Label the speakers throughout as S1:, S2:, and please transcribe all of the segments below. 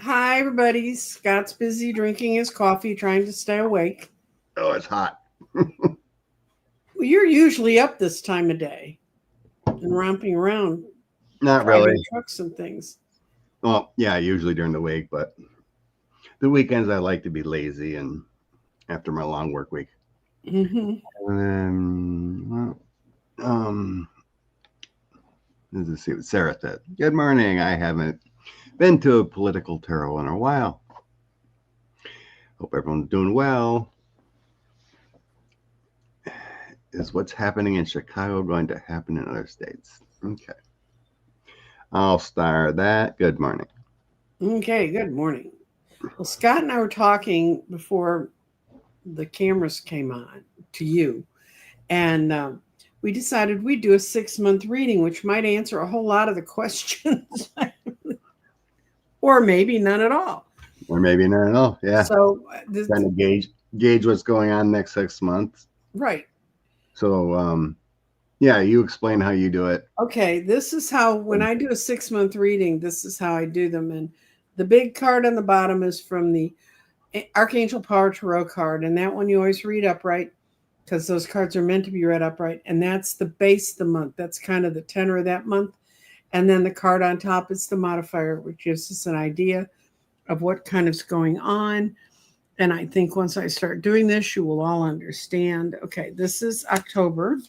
S1: Hi, everybody. Scott's busy drinking his coffee, trying to stay awake.
S2: Oh, it's hot.
S1: Well, you're usually up this time of day and romping around,
S2: Not
S1: driving
S2: really.
S1: trucks and things.
S2: Well, yeah, usually during the week, but the weekends I like to be lazy and after my long work week.
S1: Hmm.
S2: Um, let's see what Sarah said. Good morning. I haven't been to a political taro in a while. Hope everyone's doing well. Is what's happening in Chicago going to happen in other states? Okay. I'll star that. Good morning.
S1: Okay, good morning. Well, Scott and I were talking before the cameras came on to you, and we decided we'd do a 6-month reading, which might answer a whole lot of the questions, or maybe none at all.
S2: Or maybe not at all. Yeah.
S1: So,
S2: Trying to gauge what's going on next 6 months.
S1: right.
S2: So yeah, you explain how you do it.
S1: Okay, this is how, when I do a 6-month reading, this is how I do them. And the big card on the bottom is from the Archangel Power Tarot card. And that one you always read upright because those cards are meant to be read upright. And that's the base of the month. That's kind of the tenor of that month. And then the card on top is the modifier, which gives us an idea of what kind of's going on. And I think once I start doing this, you will all understand. Okay, this is October.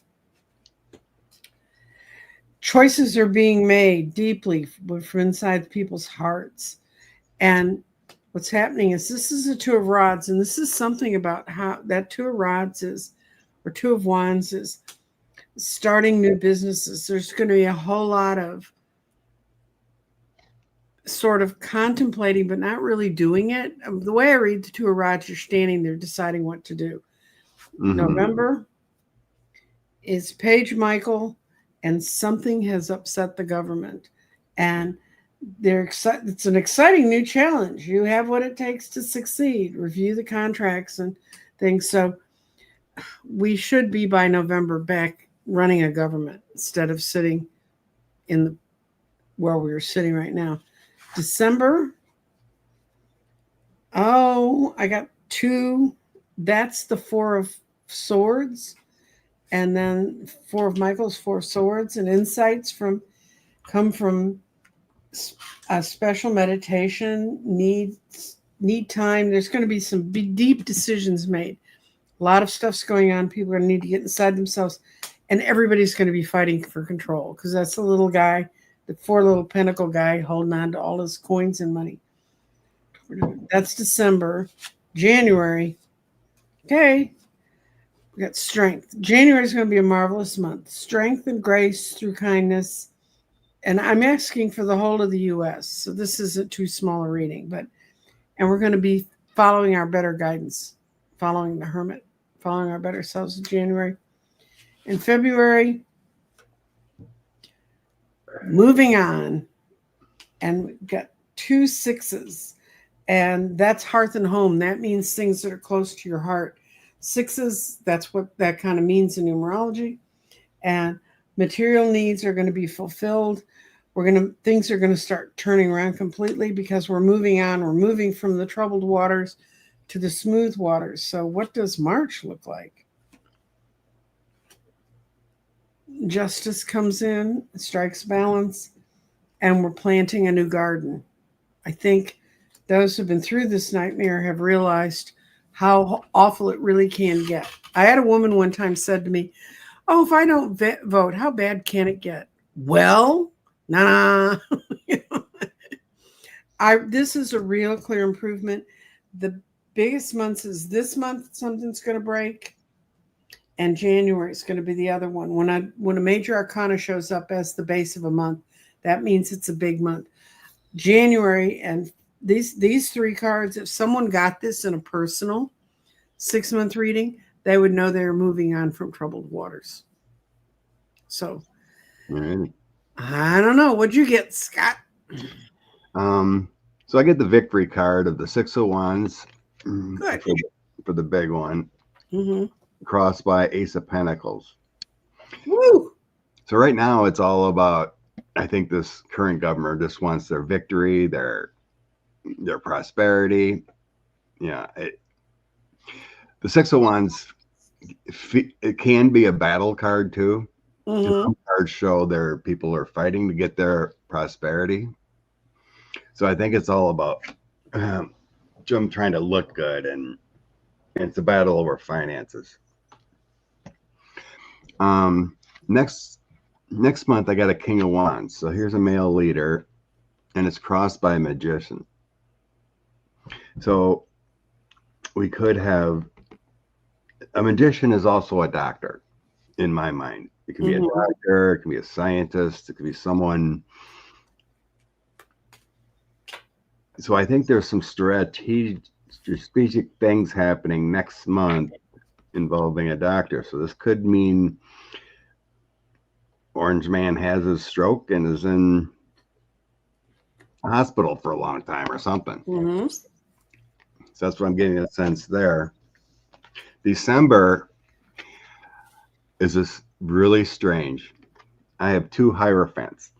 S1: Choices are being made deeply from inside people's hearts. And what's happening is this is a two of rods, and this is something about how that two of rods is, or two of wands is starting new businesses. There's going to be a whole lot of sort of contemplating, but not really doing it. The way I read the two of rods, you're standing there deciding what to do.
S2: Mm-hmm.
S1: November is Page Michael, and something has upset the government. And they're excited. It's an exciting new challenge. You have what it takes to succeed. Review the contracts and things. So we should be by November back running a government instead of sitting in the where we're sitting right now. December. Oh, I got two. That's the Four of Swords, and then Four of Michael's Four of Swords, and insights from come from a special meditation, need time. There's going to be some deep decisions made. A lot of stuff's going on. People are going to need to get inside themselves, and everybody's going to be fighting for control because that's the little guy, the four little pentacle guy holding on to all his coins and money. That's December. January. Okay. We got strength. January is going to be a marvelous month. Strength and grace through kindness. And I'm asking for the whole of the US. So this isn't too small a reading, and we're going to be following our better guidance, following the hermit, following our better selves in January. In February, moving on. And we've got 2 sixes. And that's hearth and home. That means things that are close to your heart. Sixes, that's what that kind of means in numerology. And material needs are going to be fulfilled. Things are going to start turning around completely because we're moving on. We're moving from the troubled waters to the smooth waters. So what does March look like? Justice comes in, strikes balance, and we're planting a new garden. I think those who've been through this nightmare have realized how awful it really can get. I had a woman one time said to me, "Oh, if I don't vote, how bad can it get?" Well, nah. This is a real clear improvement. The biggest months is this month, something's going to break, and January is going to be the other one. When a major arcana shows up as the base of a month, that means it's a big month. January and these three cards, if someone got this in a personal 6-month reading, they would know they're moving on from troubled waters. So
S2: Alrighty.
S1: I don't know. What'd you get, Scott?
S2: So I get the victory card of the Six of Wands.
S1: Good.
S2: For the big one.
S1: Mm-hmm.
S2: Crossed by Ace of Pentacles.
S1: Woo!
S2: So right now it's all about, I think this current government just wants their victory, their their prosperity. Yeah. The Six of Wands, it can be a battle card too.
S1: Mm-hmm.
S2: Some cards show their people are fighting to get their prosperity. So I think it's all about them trying to look good, and it's a battle over finances. Next month I got a King of Wands. So here's a male leader, and it's crossed by a magician. So we could have a magician is also a doctor in my mind. It can be a doctor, it can be a scientist, it could be someone. So I think there's some strategic things happening next month involving a doctor. So this could mean Orange Man has his stroke and is in a hospital for a long time or something.
S1: Mm-hmm.
S2: So that's what I'm getting a sense there. December is just really strange. I have 2 Hierophants.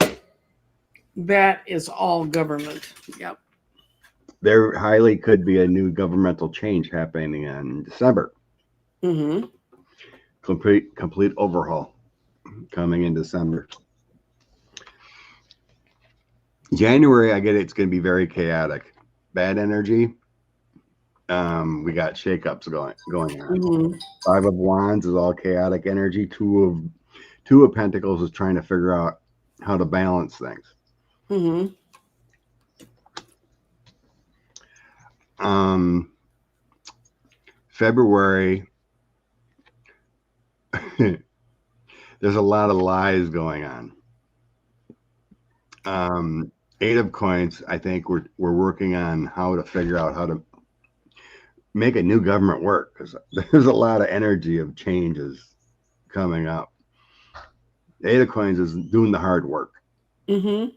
S1: That is all government. Yep.
S2: There highly could be a new governmental change happening in December.
S1: Mm-hmm.
S2: Complete overhaul coming in December. January, I get it's going to be very chaotic. Bad energy. We got shakeups going on.
S1: Mm-hmm.
S2: 5 of Wands is all chaotic energy. 2 of Pentacles is trying to figure out how to balance things.
S1: Mm-hmm.
S2: February, there's a lot of lies going on. 8 of Coins, I think we're working on how to figure out how to make a new government work, because there's a lot of energy of changes coming up. 8 of Coins is doing the hard work.
S1: Mm-hmm.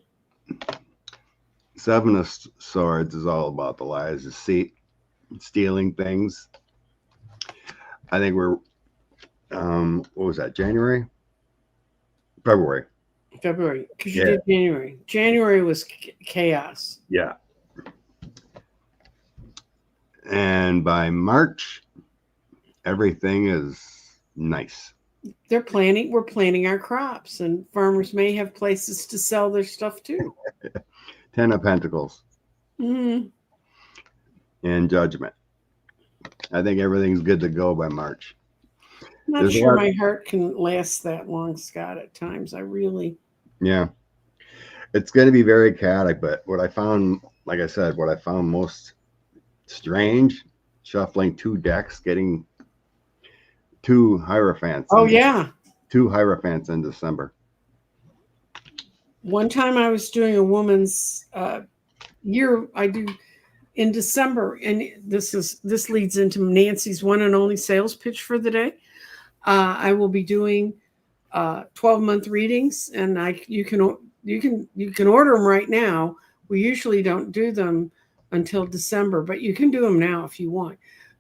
S2: 7 of Swords is all about the lies, deceit, stealing things. I think we're, what was that, January? February,
S1: because you did January. January was chaos.
S2: Yeah. And by March, everything is nice.
S1: We're planting our crops, and farmers may have places to sell their stuff too.
S2: 10 of Pentacles.
S1: Mm-hmm.
S2: And Judgment. I think everything's good to go by March.
S1: I'm not sure my heart can last that long, Scott, at times.
S2: Yeah. It's going to be very chaotic, but what I found, like I said, what I found most strange, shuffling 2 decks, getting 2 Hierophants.
S1: Oh, yeah.
S2: 2 Hierophants in December.
S1: One time I was doing a woman's year, I do in December, and this leads into Nancy's one and only sales pitch for the day. I will be doing 12-month readings, and you can order them right now. We usually don't do them until December, but you can do them now if you want.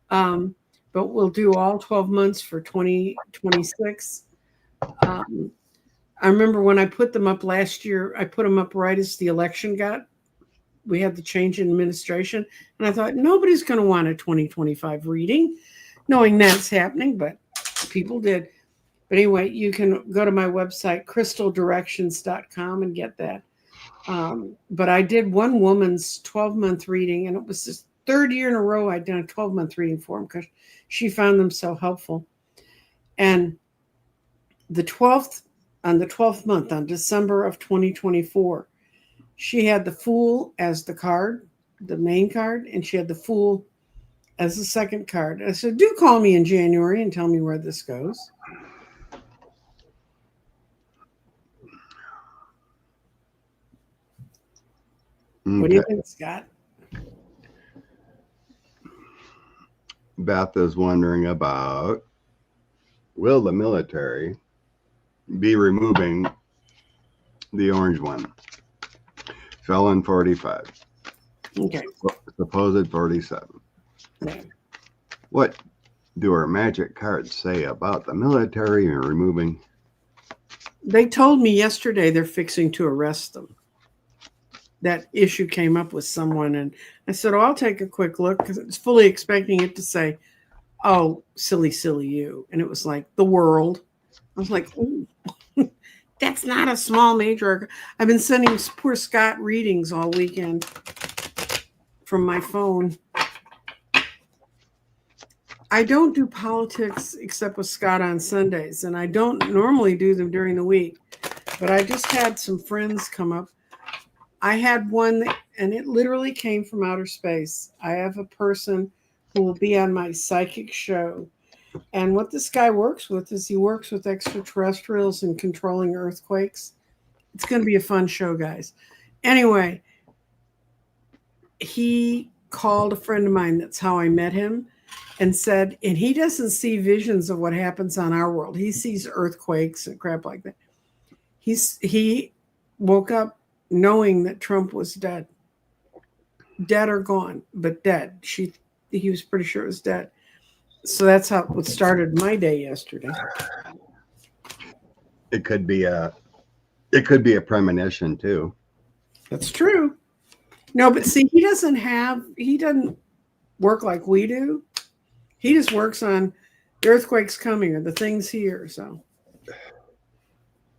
S1: But we'll do all 12 months for 2026. I remember when I put them up last year, I put them up right as the election we had the change in administration. And I thought, nobody's going to want a 2025 reading, knowing that's happening, but people did. But anyway, you can go to my website, crystaldirections.com, and get that. But I did one woman's 12-month reading, and it was the 3rd year in a row I'd done a 12-month reading for them because she found them so helpful. And on the 12th month, on December of 2024, she had the Fool as the card, the main card, and she had the Fool as the second card. I said, do call me in January and tell me where this goes. Okay. What do you think, Scott?
S2: Beth is wondering about, will the military be removing the orange one? Felon 45.
S1: Okay.
S2: Supposed 47.
S1: Yeah.
S2: What do our magic cards say about the military and removing?
S1: They told me yesterday they're fixing to arrest them. that issue came up with someone, and I said, "Oh, I'll take a quick look," because I was fully expecting it to say, "Oh, silly, silly you," and it was like the world. I was like, "Ooh, that's not a small major." I've been sending poor Scott readings all weekend from my phone. I don't do politics except with Scott on Sundays, and I don't normally do them during the week. But I just had some friends come up. I had one, and it literally came from outer space. I have a person who will be on my psychic show. And what this guy works with is he works with extraterrestrials and controlling earthquakes. It's going to be a fun show, guys. Anyway, he called a friend of mine. That's how I met him. And said, and he doesn't see visions of what happens on our world. He sees earthquakes and crap like that. He woke up knowing that Trump was dead or gone, but dead. He was pretty sure it was dead. So that's how it started my day yesterday.
S2: It could be a premonition too.
S1: That's true. No, but see, he doesn't work like we do. He just works on the earthquakes coming or the things here.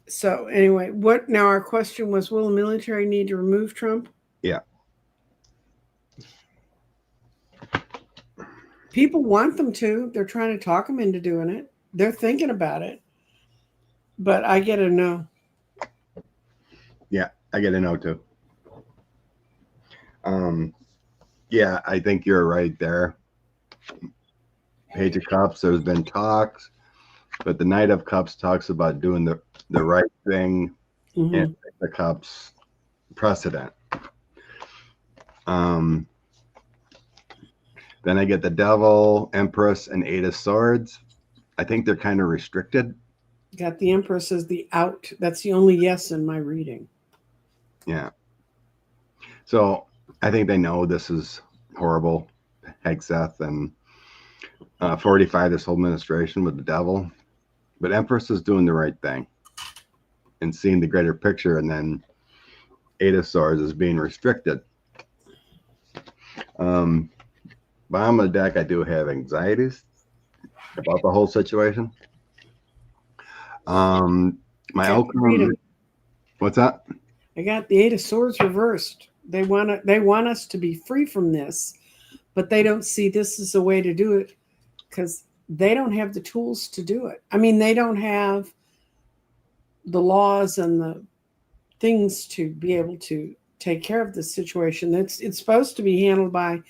S1: So anyway, now our question was, will the military need to remove Trump?
S2: Yeah.
S1: People want them to. They're trying to talk them into doing it. They're thinking about it. But I get a no.
S2: Yeah, I get a no too. Yeah, I think you're right there. Page of Cups, there's been talks, but the Knight of Cups talks about doing the right thing, and the Cups precedent. Then I get the Devil, Empress, and Eight of Swords. I think they're kind of restricted.
S1: Got the Empress as the out. That's the only yes in my reading.
S2: Yeah. So I think they know this is horrible, Hegseth, and 45, this whole administration with the Devil. But Empress is doing the right thing and seeing the greater picture, and then Eight of Swords is being restricted. Bottom of the deck, I do have anxieties about the whole situation. My outcome. What's that?
S1: I got the Eight of Swords reversed. They want us to be free from this, but they don't see this as a way to do it because they don't have the tools to do it. I mean, they don't have the laws and the things to be able to take care of this situation. It's supposed to be handled by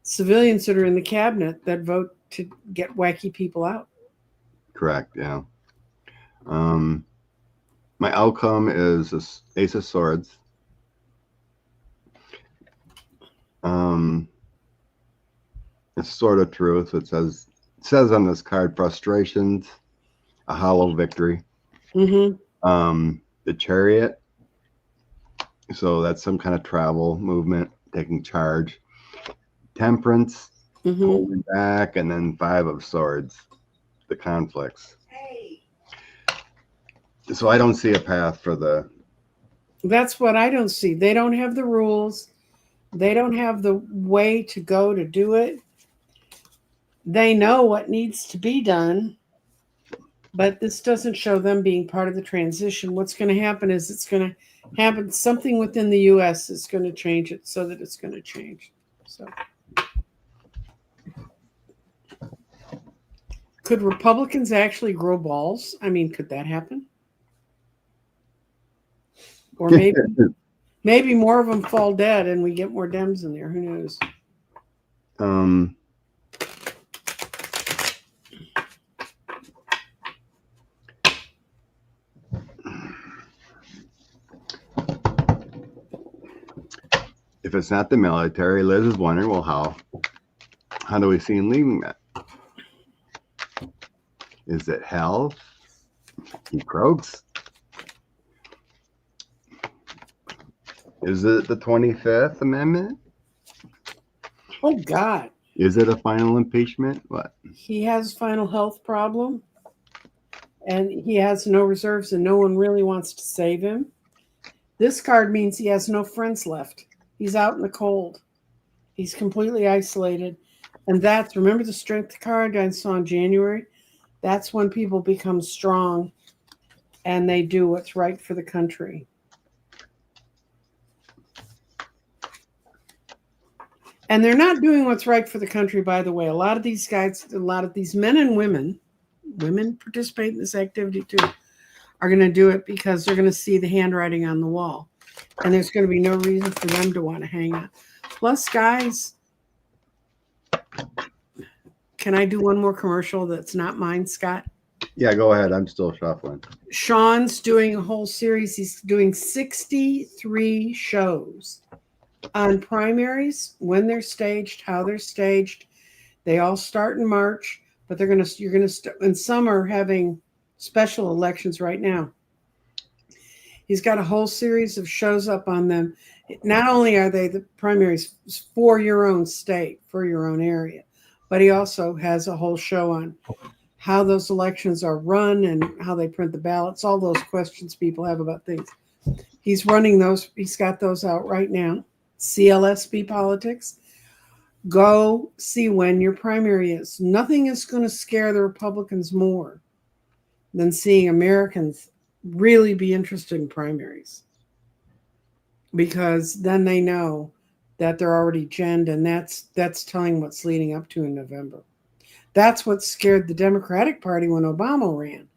S1: civilians that are in the cabinet that vote to get wacky people out.
S2: Correct. Yeah. My outcome is this Ace of Swords. It's Sword of Truth. It says on this card, frustrations, a hollow victory. The Chariot. So that's some kind of travel movement, taking charge. Temperance, holding back, and then Five of Swords, the conflicts. So I don't see a path for the.
S1: That's what I don't see. They don't have the rules. They don't have the way to go to do it. They know what needs to be done, but this doesn't show them being part of the transition. What's going to happen is it's going to happen. Something within the U.S. is going to change it so that it's going to change. So, could Republicans actually grow balls? I mean, could that happen? Or maybe more of them fall dead and we get more Dems in there. Who knows?
S2: If it's not the military, Liz is wondering, well, how do we see him leaving that? Is it health? He croaks. Is it the 25th Amendment?
S1: Oh, God.
S2: Is it a final impeachment? What?
S1: He has final health problem, and he has no reserves, and no one really wants to save him. This card means he has no friends left. He's out in the cold. He's completely isolated. And that's, remember the strength card I saw in January? That's when people become strong and they do what's right for the country. And they're not doing what's right for the country, by the way. A lot of these guys, a lot of these men and women participate in this activity too, are going to do it because they're going to see the handwriting on the wall. And there's going to be no reason for them to want to hang out. Plus, guys, can I do one more commercial that's not mine, Scott?
S2: Yeah, go ahead. I'm still shuffling.
S1: Sean's doing a whole series. He's doing 63 shows on primaries, when they're staged, how they're staged. They all start in March, but you're going to start, and some are having special elections right now. He's got a whole series of shows up on them. Not only are they the primaries for your own state, for your own area, but he also has a whole show on how those elections are run and how they print the ballots, all those questions people have about things. He's running those. He's got those out right now. CLSP Politics. Go see when your primary is. Nothing is going to scare the Republicans more than seeing Americans really be interested in primaries, because then they know that they're already genned, and that's telling what's leading up to in November. That's what scared the Democratic Party when Obama ran,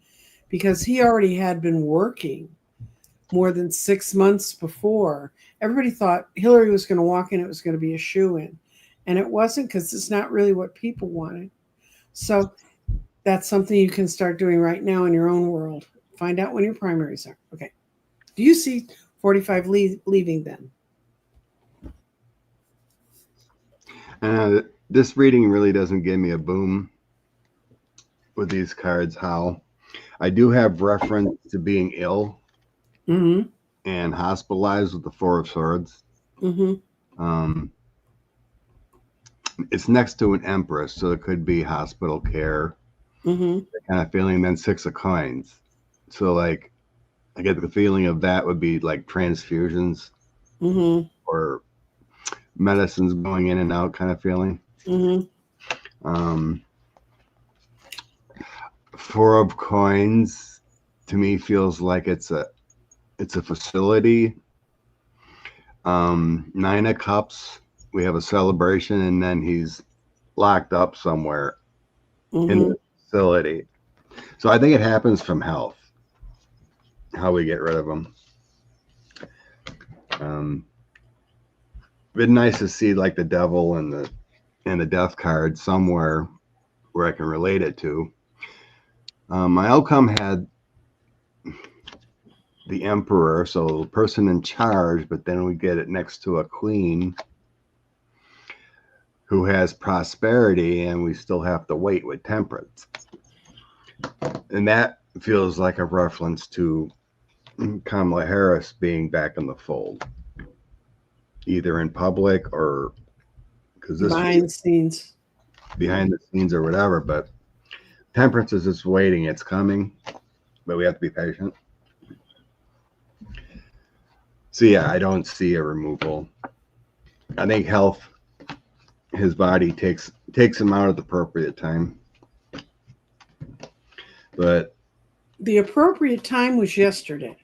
S1: because he already had been working more than 6 months before. Everybody thought Hillary was going to walk in, it was going to be a shoo-in, and it wasn't, because it's not really what people wanted. So that's something you can start doing right now in your own world. Find out when your primaries are. Okay. Do you see 45 leaving then?
S2: This reading really doesn't give me a boom with these cards. How I do have reference to being ill and hospitalized with the Four of Swords. It's next to an Empress, so it could be hospital care kind of feeling. And then Six of Coins. So like, I get the feeling of that would be like transfusions or medicines going in and out kind of feeling. Four of Coins to me feels like it's a facility. Nine of Cups, we have a celebration, and then he's locked up somewhere in the facility. So I think it happens from health, how we get rid of them. Been nice to see like the Devil and the Death card somewhere where I can relate it to. My outcome had the Emperor, so the person in charge, but then we get it next to a Queen who has prosperity, and we still have to wait with Temperance. And that feels like a reference to Kamala Harris being back in the fold, either in public or because this
S1: behind the scenes
S2: or whatever. But Temperance is just waiting. It's coming, but we have to be patient. So yeah, I don't see a removal. I think health, his body takes him out at the appropriate time. But
S1: the appropriate time was yesterday.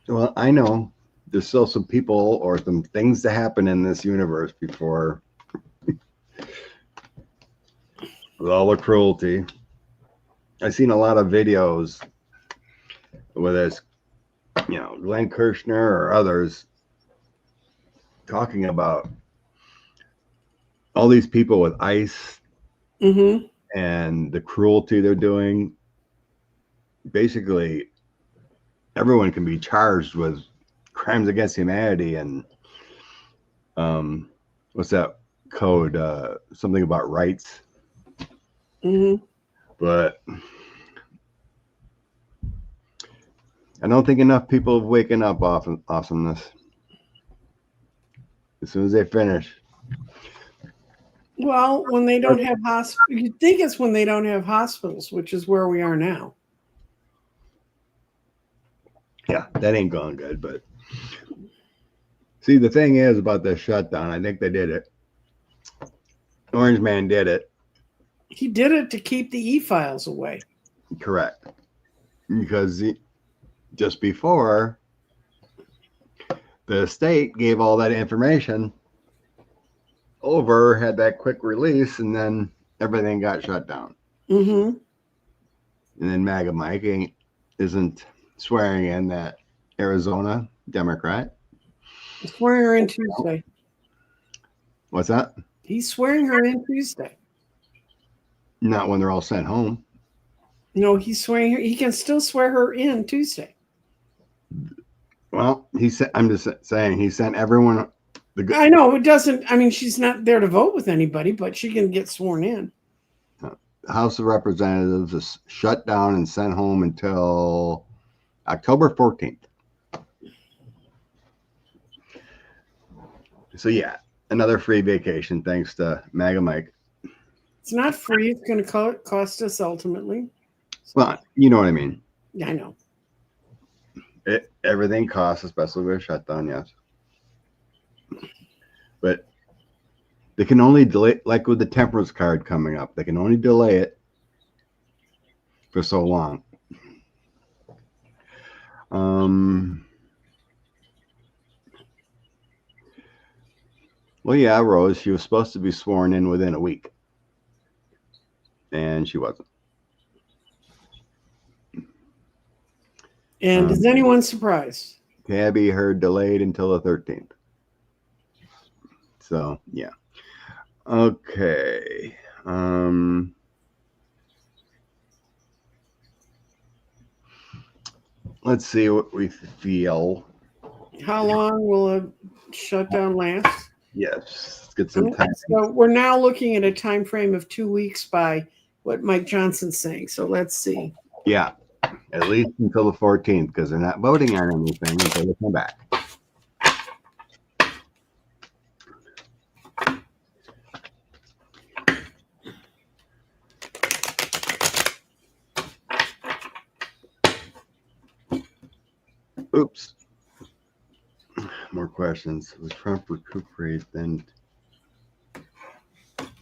S2: Well, I know there's still some people or some things to happen in this universe before with all the cruelty. I've seen a lot of videos whether it's Glenn Kirshner or others talking about all these people with ICE and the cruelty they're doing. Basically, everyone can be charged with crimes against humanity and what's that code? Something about rights. But I don't think enough people have waken up off of awesomeness. As soon as they finish.
S1: Well, when they don't have hospitals, you'd think it's when they don't have hospitals, which is where we are now.
S2: Yeah, that ain't going good, but See, the thing is about this shutdown, I think they did it. Orange Man did it.
S1: He did it to keep the e-files away.
S2: Correct. Because just before, the state gave all that information over, had that quick release, and then everything got shut down.
S1: Mm-hmm.
S2: And then MAGA Mike isn't swearing in that Arizona Democrat.
S1: He's swearing her in Tuesday.
S2: What's that?
S1: He's swearing her in Tuesday.
S2: Not when they're all sent home.
S1: No, he's swearing her. He can still swear her in Tuesday.
S2: Well, he said. I'm just saying he sent everyone.
S1: I know it doesn't. I mean, she's not there to vote with anybody, but she can get sworn in.
S2: The House of Representatives is shut down and sent home until October 14th. So yeah, another free vacation thanks to MAGA Mike.
S1: It's not free. It's going to cost us ultimately.
S2: Well, you know what I mean.
S1: Yeah, I know.
S2: Everything costs, especially with a shutdown, yes. But they can only delay, like with the temperance card coming up, they can only delay it for so long. Well, yeah, Rose, she was supposed to be sworn in within a week. And she wasn't.
S1: And is anyone surprised?
S2: Tabby heard delayed until the 13th. So, yeah. Okay. Let's see what we feel.
S1: How long will a shutdown last?
S2: Yes, let's get some time.
S1: So we're now looking at a time frame of 2 weeks by what Mike Johnson's saying. So let's see.
S2: Yeah, at least until the 14th, because they're not voting on anything until they come back. Oops. More questions. Was Trump recuperate then?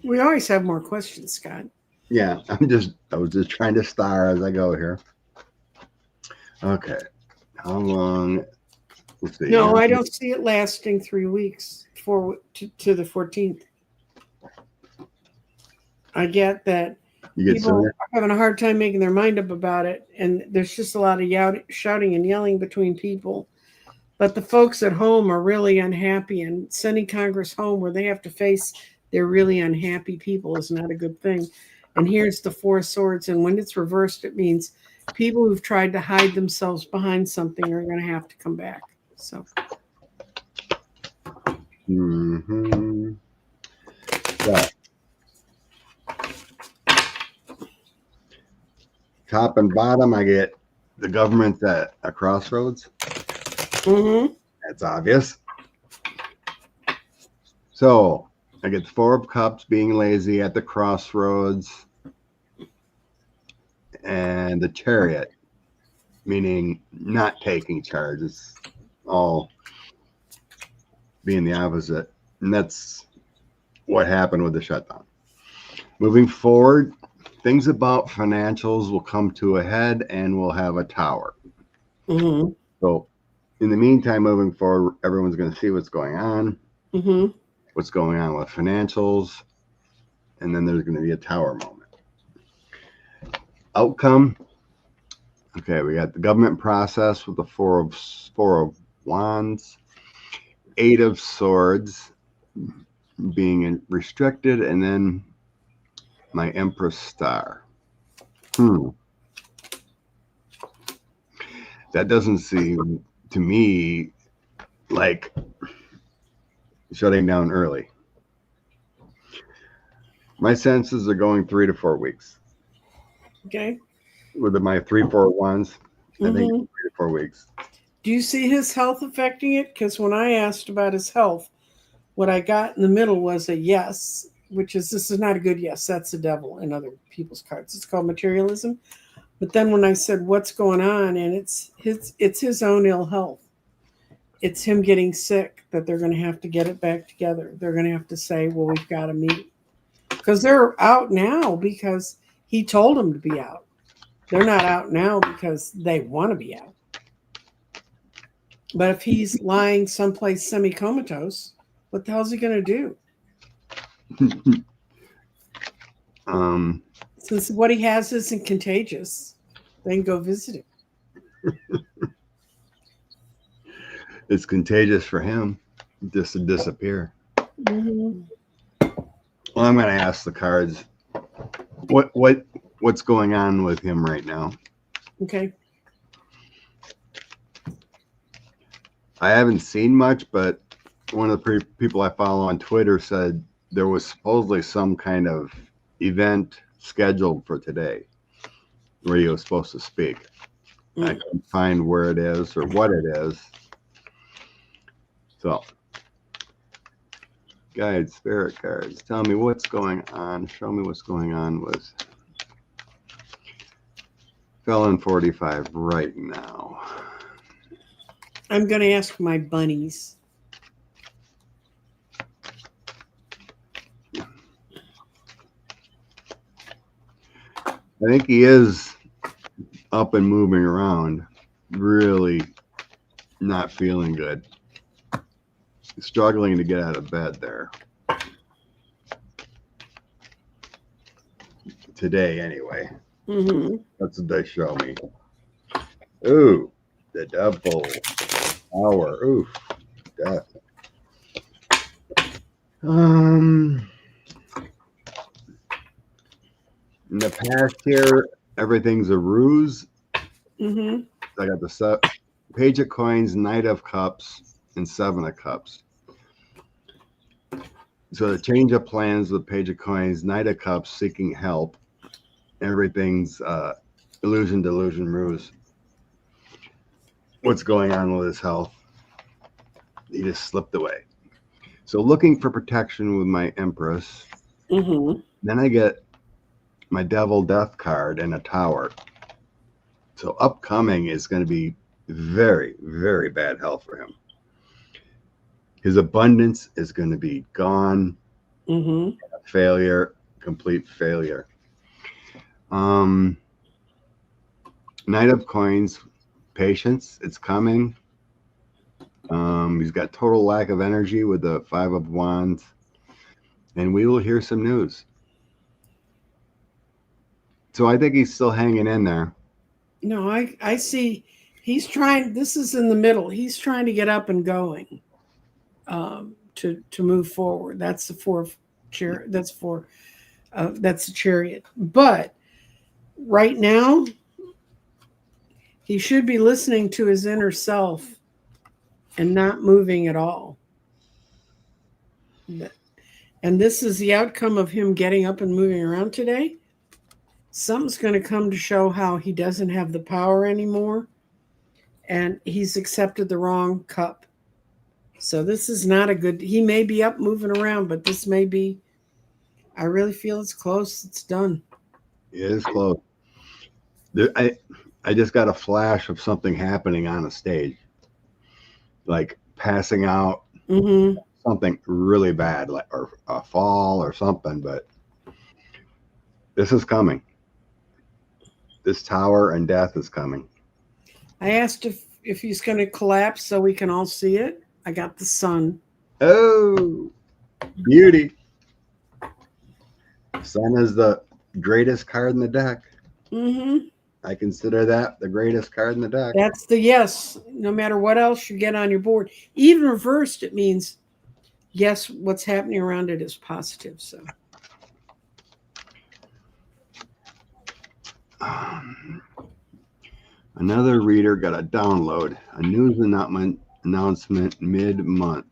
S1: We always have more questions, Scott.
S2: Yeah, I was just trying to star as I go here. Okay. How long? Let's see.
S1: No, I don't see it lasting 3 weeks to the 14th. I get that people are having a hard time making their mind up about it, and there's just a lot of shouting and yelling between people. But the folks at home are really unhappy, and sending Congress home where they have to face their really unhappy people is not a good thing. And here's the Four of Swords, and when it's reversed, it means people who've tried to hide themselves behind something are going to have to come back. So.
S2: Yeah. Top and bottom, I get the government's at a crossroads. That's obvious. So I get the Four of Cups being lazy at the crossroads, and the Chariot, meaning not taking charge. It's all being the opposite. And that's what happened with the shutdown. Moving forward, things about financials will come to a head and we'll have a tower. So in the meantime, moving forward, everyone's going to see what's going on, what's going on with financials, and then there's going to be a tower moment. Outcome. Okay, we got the government process with the Four of Wands, Eight of Swords being restricted, and then my Empress star. That doesn't seem to me like shutting down early. My senses are going 3 to 4 weeks.
S1: Okay.
S2: With my 3, 4 ones, I think 3 to 4 weeks.
S1: Do you see his health affecting it? Because when I asked about his health, what I got in the middle was a yes, which is, this is not a good yes. That's the devil in other people's cards. It's called materialism. But then when I said, what's going on? And it's his own ill health. it's him getting sick that they're going to have to get it back together. They're going to have to say, well, we've got to meet. Because they're out now because he told them to be out. They're not out now because they want to be out. But if he's lying someplace semi-comatose, what the hell's he going to do? Since what he has isn't contagious, they can go visit him.
S2: It's contagious for him just to disappear.
S1: Mm-hmm.
S2: Well, I'm going to ask the cards what's going on with him right now.
S1: Okay.
S2: I haven't seen much, but one of the people I follow on Twitter said there was supposedly some kind of event scheduled for today where he was supposed to speak. I couldn't find where it is or what it is. So, guide spirit cards, tell me what's going on. Show me what's going on with Felon 45 right now.
S1: I'm going to ask my bunnies.
S2: I think he is up and moving around, really not feeling good. Struggling to get out of bed there. Today, anyway.
S1: Mm-hmm.
S2: That's what they show me. Ooh, the double hour. Oof, death. In the past here, everything's a ruse.
S1: Mm-hmm.
S2: I got the Page of Coins, Knight of Cups, and Seven of Cups. So the change of plans with Page of Coins, Knight of Cups, seeking help. Everything's illusion, delusion, ruse. What's going on with his health? He just slipped away. So looking for protection with my Empress.
S1: Mm-hmm.
S2: Then I get my Devil Death card and a Tower. So upcoming is going to be very, very bad health for him. His abundance is going to be gone.
S1: Mm-hmm.
S2: Failure, complete failure. Knight of Coins, patience, it's coming. He's got total lack of energy with the Five of Wands. And we will hear some news. So I think he's still hanging in there.
S1: No, I see he's trying. This is in the middle. He's trying to get up and going to move forward. That's the fourth chair. That's the Chariot. But right now, he should be listening to his inner self and not moving at all. And this is the outcome of him getting up and moving around today. Something's going to come to show how he doesn't have the power anymore, and he's accepted the wrong cup. So this is not a good. He may be up moving around, but this may be. I really feel it's close. It's done.
S2: It is close. I just got a flash of something happening on a stage, like passing out,
S1: Mm-hmm.
S2: something really bad, like or a fall or something. But this is coming. This Tower and death is coming.
S1: I asked if he's going to collapse so we can all see it. I got the Sun.
S2: Oh, beauty. Sun is the greatest card in the deck.
S1: Mm-hmm.
S2: I consider that the greatest card in the deck.
S1: That's the yes. No matter what else you get on your board, even reversed, it means yes. What's happening around it is positive. So.
S2: Another reader got a download, a news announcement mid-month.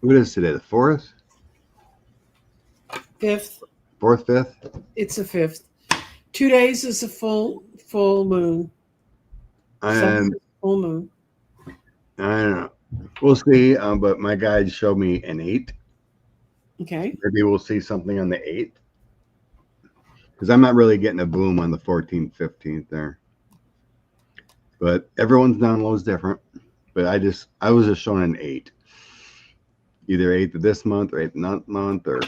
S2: What is today? The 4th?
S1: 5th.
S2: 4th, 5th?
S1: It's the 5th. 2 days is a full moon.
S2: And
S1: Full moon.
S2: I don't know. We'll see. But my guides showed me an 8.
S1: Okay.
S2: Maybe we'll see something on the 8th. because I'm not really getting a boom on the 14th, 15th there. But everyone's download's different. But I was just showing an 8. Either 8th of this month or 8th of month or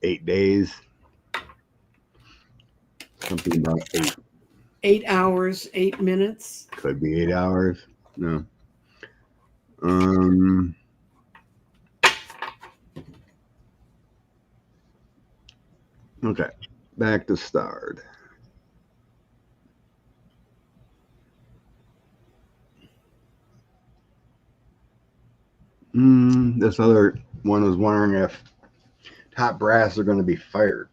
S2: 8 days. Something about 8.
S1: 8 hours, 8 minutes.
S2: Could be 8 hours. No. Okay. Back to starred. This other one was wondering if top brass are going to be fired.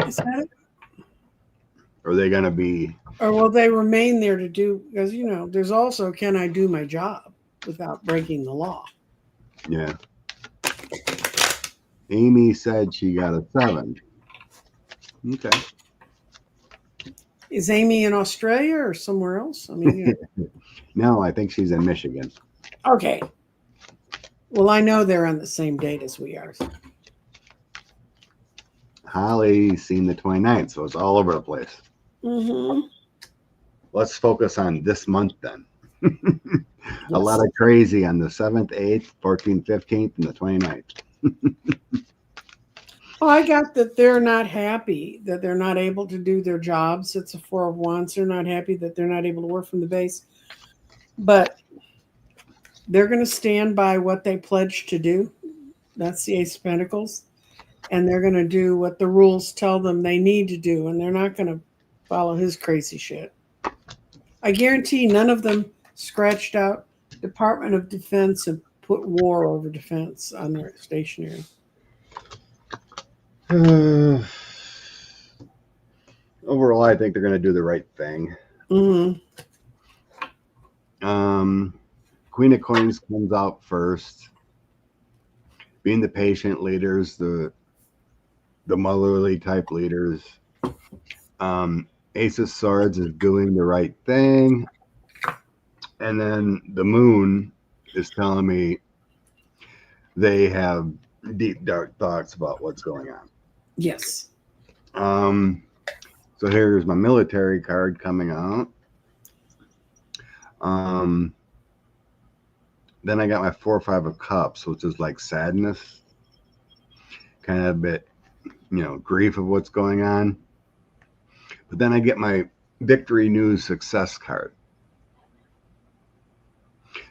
S1: Is that it?
S2: Or are they going to be?
S1: Or will they remain there to do? Because there's also, can I do my job without breaking the law?
S2: Yeah. Amy said she got a 7. Okay.
S1: Is Amy in Australia or somewhere else? I mean,
S2: No, I think she's in Michigan.
S1: Okay. Well, I know they're on the same date as we are.
S2: Holly's seen the 29th, so it's all over the place.
S1: Mm-hmm.
S2: Let's focus on this month then.
S1: Yes.
S2: A lot of crazy on the 7th, 8th, 14th, 15th, and the 29th.
S1: Oh, I got that they're not happy that they're not able to do their jobs. It's a 4 of Wands. They're not happy that they're not able to work from the base. But they're going to stand by what they pledged to do. That's the Ace of Pentacles. And they're going to do what the rules tell them they need to do. And they're not going to follow his crazy shit. I guarantee none of them scratched out Department of Defense and put war over defense on their stationery.
S2: Overall, I think they're going to do the right thing.
S1: Mm-hmm.
S2: Queen of Coins comes out first. Being the patient leaders, the motherly type leaders. Ace of Swords is doing the right thing. And then the Moon is telling me they have deep, dark thoughts about what's going on.
S1: Yes.
S2: So here's my military card coming out. Then I got my 4 or 5 of Cups, which is like sadness, kind of a bit, grief of what's going on. But then I get my Victory News Success card.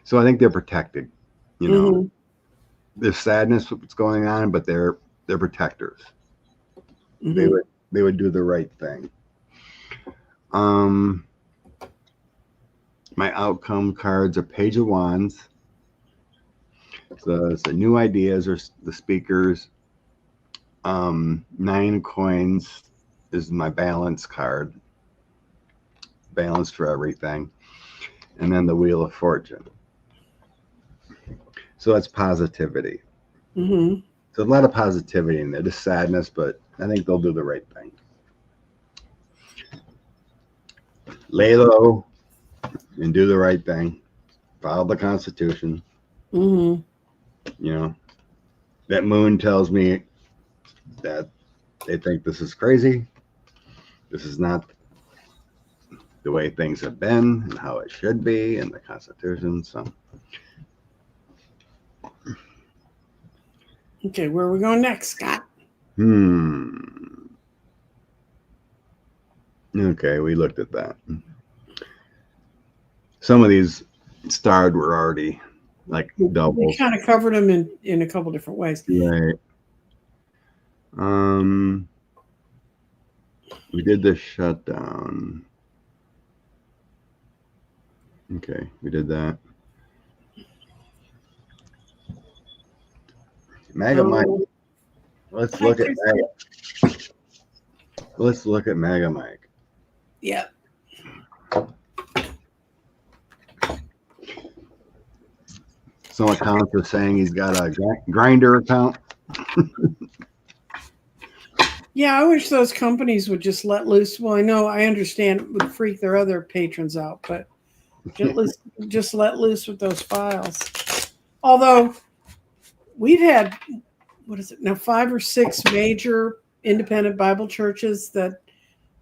S2: So I think they're protected.
S1: Mm-hmm.
S2: There's sadness with what's going on, but they're protectors.
S1: Mm-hmm.
S2: They would do the right thing. My outcome cards are Page of Wands. So it's the new ideas or the speakers. 9 of Coins is my balance card. Balance for everything. And then the Wheel of Fortune. So that's positivity.
S1: Mm-hmm.
S2: So a lot of positivity in there. Just sadness, but I think they'll do the right thing. Lay low and do the right thing. Follow the Constitution.
S1: Mm-hmm.
S2: That Moon tells me that they think this is crazy. This is not the way things have been and how it should be in the Constitution. So,
S1: Okay, where are we going next, Scott?
S2: Okay, we looked at that. Some of these starred were already like doubles.
S1: We kind of covered them in a couple different ways.
S2: Right. We did the shutdown. Okay, we did that. Mega Mike. Let's look at Mega. Let's look at Mega Mike.
S1: Yeah.
S2: Some accounts are saying he's got a grinder account.
S1: Yeah, I wish those companies would just let loose. Well, I understand it would freak their other patrons out, but just let loose with those files. Although we've had, 5 or 6 major independent Bible churches that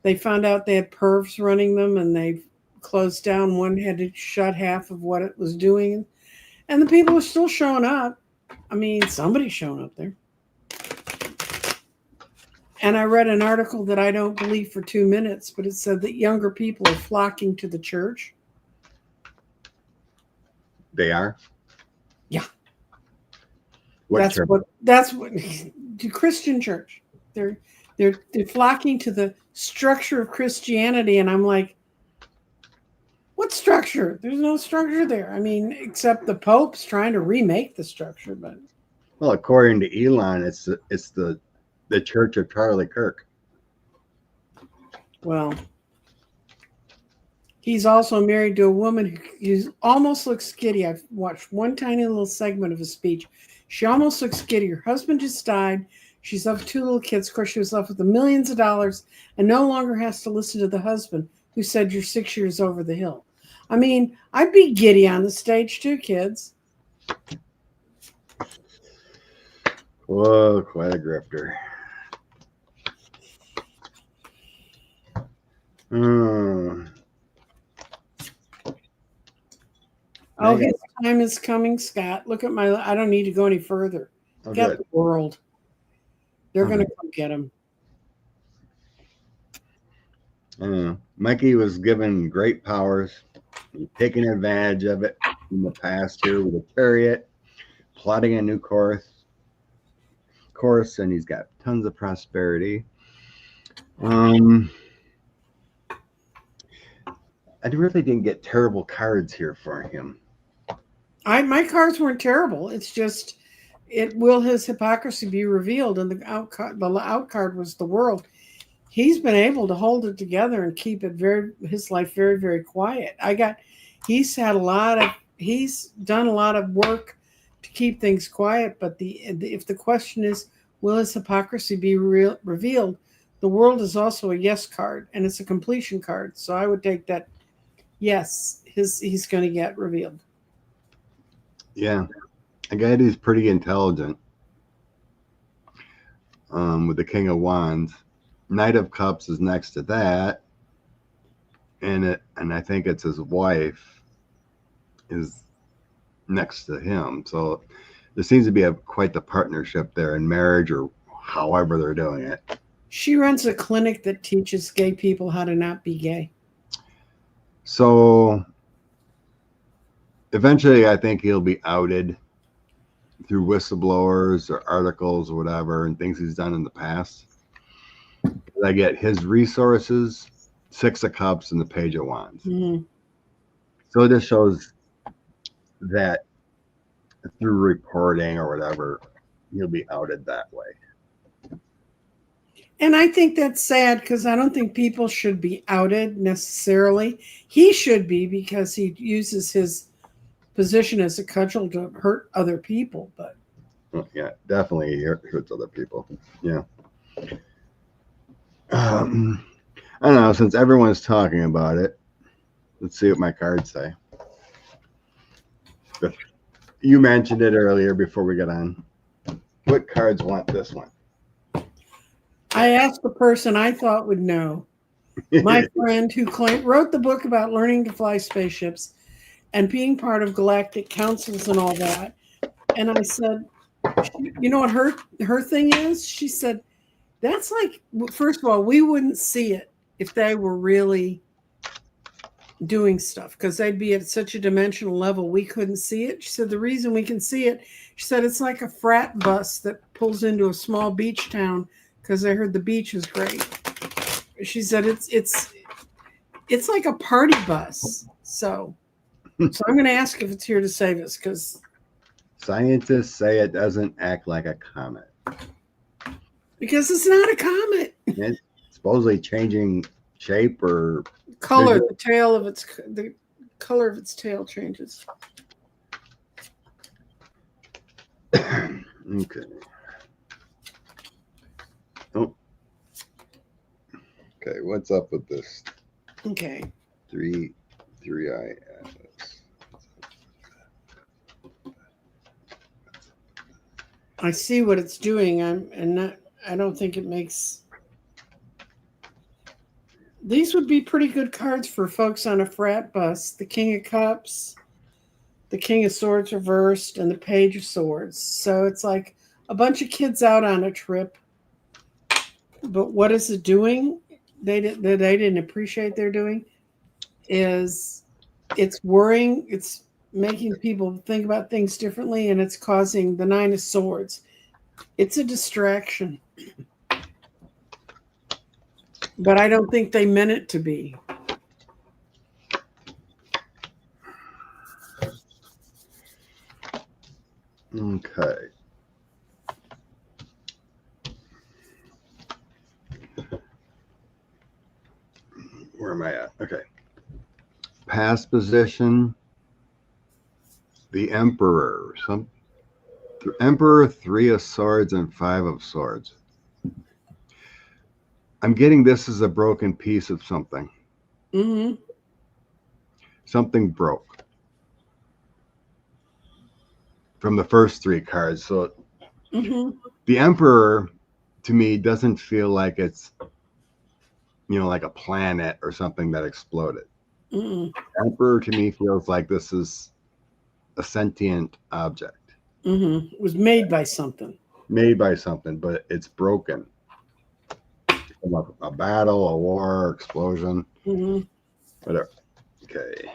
S1: they found out they had pervs running them, and they closed down. One had to shut half of what it was doing, and the people were still showing up. I mean, somebody's showing up there. And I read an article that I don't believe for 2 minutes, but it said that younger people are flocking to the church.
S2: They are.
S1: Yeah.
S2: What church?
S1: That's what the Christian church. They're flocking to the structure of Christianity, and I'm like, what structure? There's no structure there. I mean, except the Pope's trying to remake the structure, but
S2: Well, according to Elon, it's the Church of Charlie Kirk.
S1: well, he's also married to a woman who almost looks giddy. I've watched one tiny little segment of his speech. She almost looks giddy. Her husband just died. She's left 2 little kids. Of course, she was left with the millions of dollars and no longer has to listen to the husband who said, "You're 6 years over the hill." I mean, I'd be giddy on the stage too, kids.
S2: Whoa, quite a grifter.
S1: Oh, his time is coming, Scott. Look at I don't need to go any further. Get
S2: good.
S1: the world. They're going to come get him.
S2: Mikey was given great powers. He's taking advantage of it in the past here with a chariot, plotting a new course, and he's got tons of prosperity. I really didn't get terrible cards here for him.
S1: My cards weren't terrible. It's just, will his hypocrisy be revealed? And the out card was the world. He's been able to hold it together and keep his life very, very quiet. He's done a lot of work to keep things quiet. But if the question is, will his hypocrisy be revealed? The world is also a yes card, and it's a completion card. So I would take that. Yes, he's going to get revealed.
S2: Yeah, I guess he's pretty intelligent. With the King of Wands, Knight of Cups is next to that, and I think it's his wife is next to him. So there seems to be quite the partnership there in marriage, or however they're doing it.
S1: She runs a clinic that teaches gay people how to not be gay.
S2: So eventually, I think he'll be outed through whistleblowers or articles or whatever, and things he's done in the past. I get his resources, 6 of Cups, and the Page of Wands.
S1: Mm-hmm.
S2: So this shows that through reporting or whatever, he'll be outed that way.
S1: And I think that's sad, because I don't think people should be outed necessarily. He should be, because he uses his position as a cudgel to hurt other people. But
S2: well, yeah, definitely hurts other people. Yeah. I don't know. Since everyone's talking about it, let's see what my cards say. You mentioned it earlier before we got on. What cards want this one?
S1: I asked the person I thought would know, my friend who wrote the book about learning to fly spaceships and being part of galactic councils and all that. And I said, you know what her thing is? She said, that's like, first of all, we wouldn't see it if they were really doing stuff, because they'd be at such a dimensional level we couldn't see it. She said the reason we can see it, she said, it's like a frat bus that pulls into a small beach town because they heard the beach was great. She said it's like a party bus. So I'm going to ask if it's here to save us, because
S2: scientists say it doesn't act like a comet.
S1: Because it's not a comet.
S2: It's supposedly changing shape or
S1: color. The color of its tail changes.
S2: Okay. Oh. Okay, what's up with this?
S1: Okay.
S2: Three-eye atlas.
S1: I see what it's doing. I don't think it makes. These would be pretty good cards for folks on a frat bus. The King of Cups, the King of Swords reversed, and the Page of Swords. So it's like a bunch of kids out on a trip. But what is it doing? That they didn't appreciate they're doing is it's worrying. It's making people think about things differently, and it's causing the Nine of Swords. It's a distraction. But I don't think they meant it to be.
S2: Okay. Where am I at? Okay. Past position. The Emperor. Emperor, 3 of Swords, and 5 of Swords. I'm getting this as a broken piece of something.
S1: Mm-hmm.
S2: Something broke from the first 3 cards. So the Emperor, to me, doesn't feel like it's, like a planet or something that exploded. Emperor, to me, feels like this is a sentient object.
S1: It was made by something.
S2: Made by something, but it's broken. A battle, a war, explosion, whatever. Okay.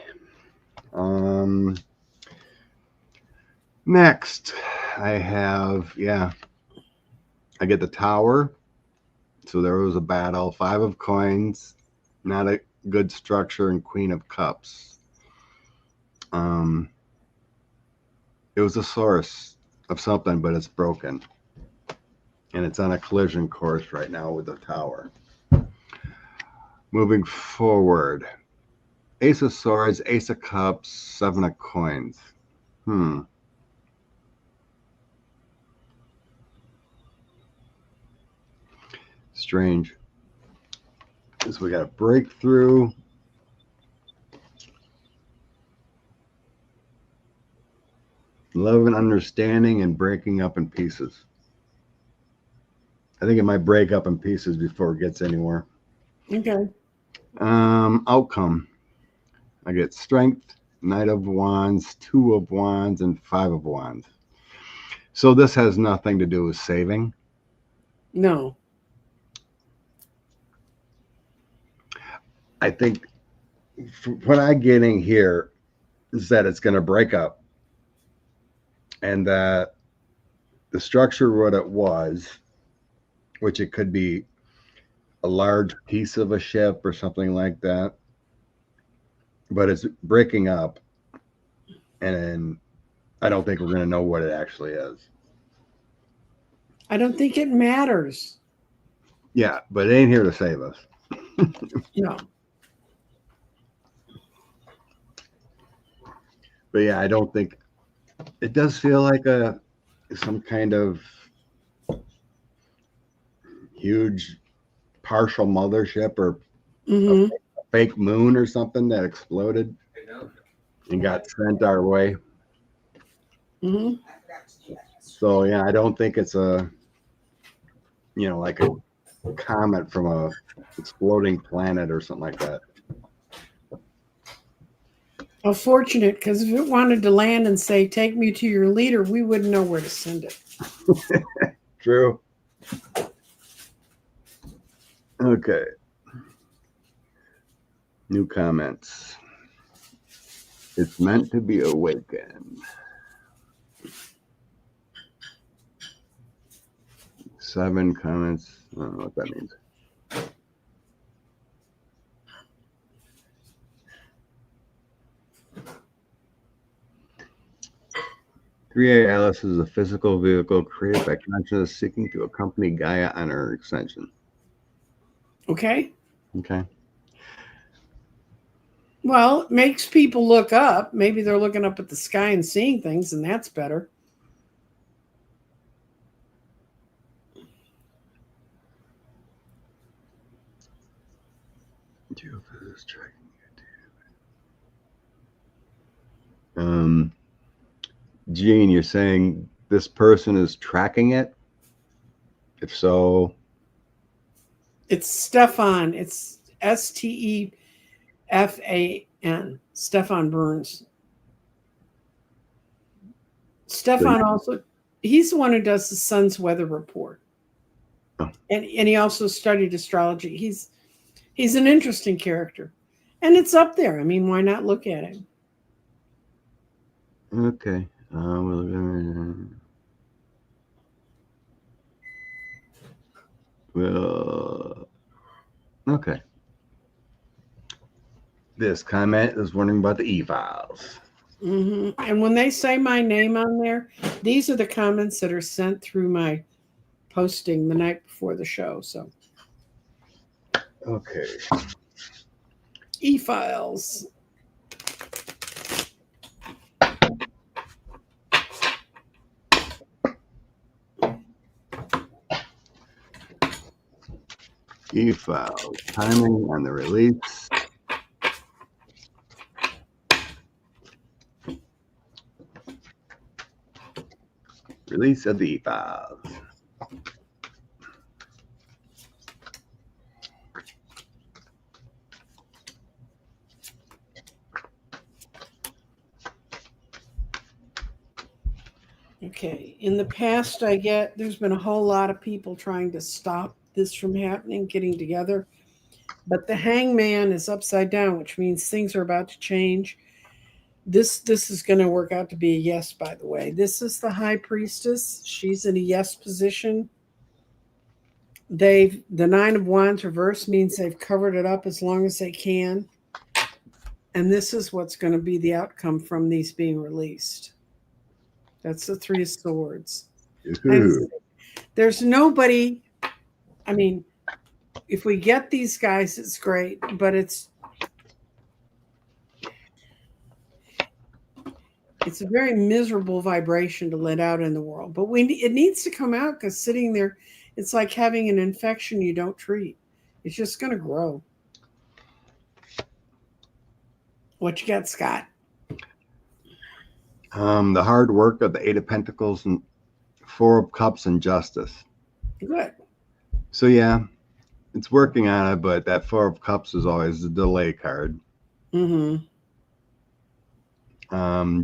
S2: Next, I have, I get the Tower. So there was a battle. 5 of Coins, not a good structure, and Queen of Cups. It was a source of something, but it's broken. And it's on a collision course right now with the Tower. Moving forward. Ace of Swords, Ace of Cups, 7 of Coins. Strange. So we got a breakthrough. Love and understanding and breaking up in pieces. I think it might break up in pieces before it gets anywhere.
S1: Okay.
S2: Outcome. I get Strength, Knight of Wands, 2 of Wands, and 5 of Wands. So this has nothing to do with saving.
S1: No.
S2: I think what I'm getting here is that it's going to break up, and that the structure, what it was, which it could be a large piece of a ship or something like that, but it's breaking up, and I don't think we're going to know what it actually is.
S1: I don't think it matters.
S2: Yeah, but it ain't here to save us.
S1: No.
S2: But yeah, I don't think it does feel like some kind of huge partial mothership or a fake moon or something that exploded and got sent our way. So yeah, I don't think it's like a comet from a exploding planet or something like that.
S1: Well, fortunate, because if it wanted to land and say, "Take me to your leader," we wouldn't know where to send it.
S2: True. Okay. New comments. It's meant to be awakened. 7 comments. I don't know what that means. Three Alice is a physical vehicle created by consciousness seeking to accompany Gaia on her ascension.
S1: Okay.
S2: Okay.
S1: Well, it makes people look up. Maybe they're looking up at the sky and seeing things, and that's better. Gene, you're saying this person is tracking it?
S2: If so,
S1: It's Stefan. It's Stefan. Stefan Burns. Stefan also, he's the one who does the sun's weather report.
S2: Oh.
S1: And he also studied astrology. He's an interesting character. And it's up there. I mean, why not look at it?
S2: okay. Well, okay. This comment is wondering about the e-files.
S1: And when they say my name on there, these are the comments that are sent through my posting the night before the show. So,
S2: Okay.
S1: e-files.
S2: E-files. Timing on the release. Release of the e-files.
S1: Okay. In the past, there's been a whole lot of people trying to stop this from happening, getting together. But the hangman is upside down, which means things are about to change. This is going to work out to be a yes, by the way. This is the high priestess. She's in a yes position. The Nine of Wands reverse means they've covered it up as long as they can. And this is what's going to be the outcome from these being released. That's the Three of Swords. There's nobody, I mean, if we get these guys, it's great, but it's a very miserable vibration to let out in the world. But it needs to come out, because sitting there, it's like having an infection you don't treat. It's just going to grow. What you got, Scott?
S2: The hard work of the Eight of Pentacles and Four of Cups and Justice.
S1: Good.
S2: So yeah, it's working on it, but that Four of Cups is always the delay card.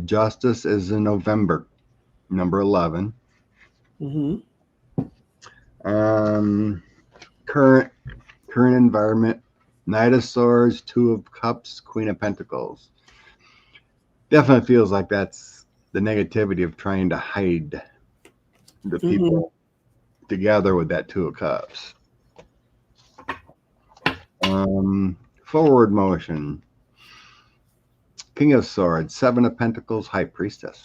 S2: Justice is in November, number 11. Current environment, Knight of Swords, Two of Cups, Queen of Pentacles. Definitely feels like that's the negativity of trying to hide the people together with that Two of Cups. Forward motion, King of Swords, Seven of Pentacles, High Priestess.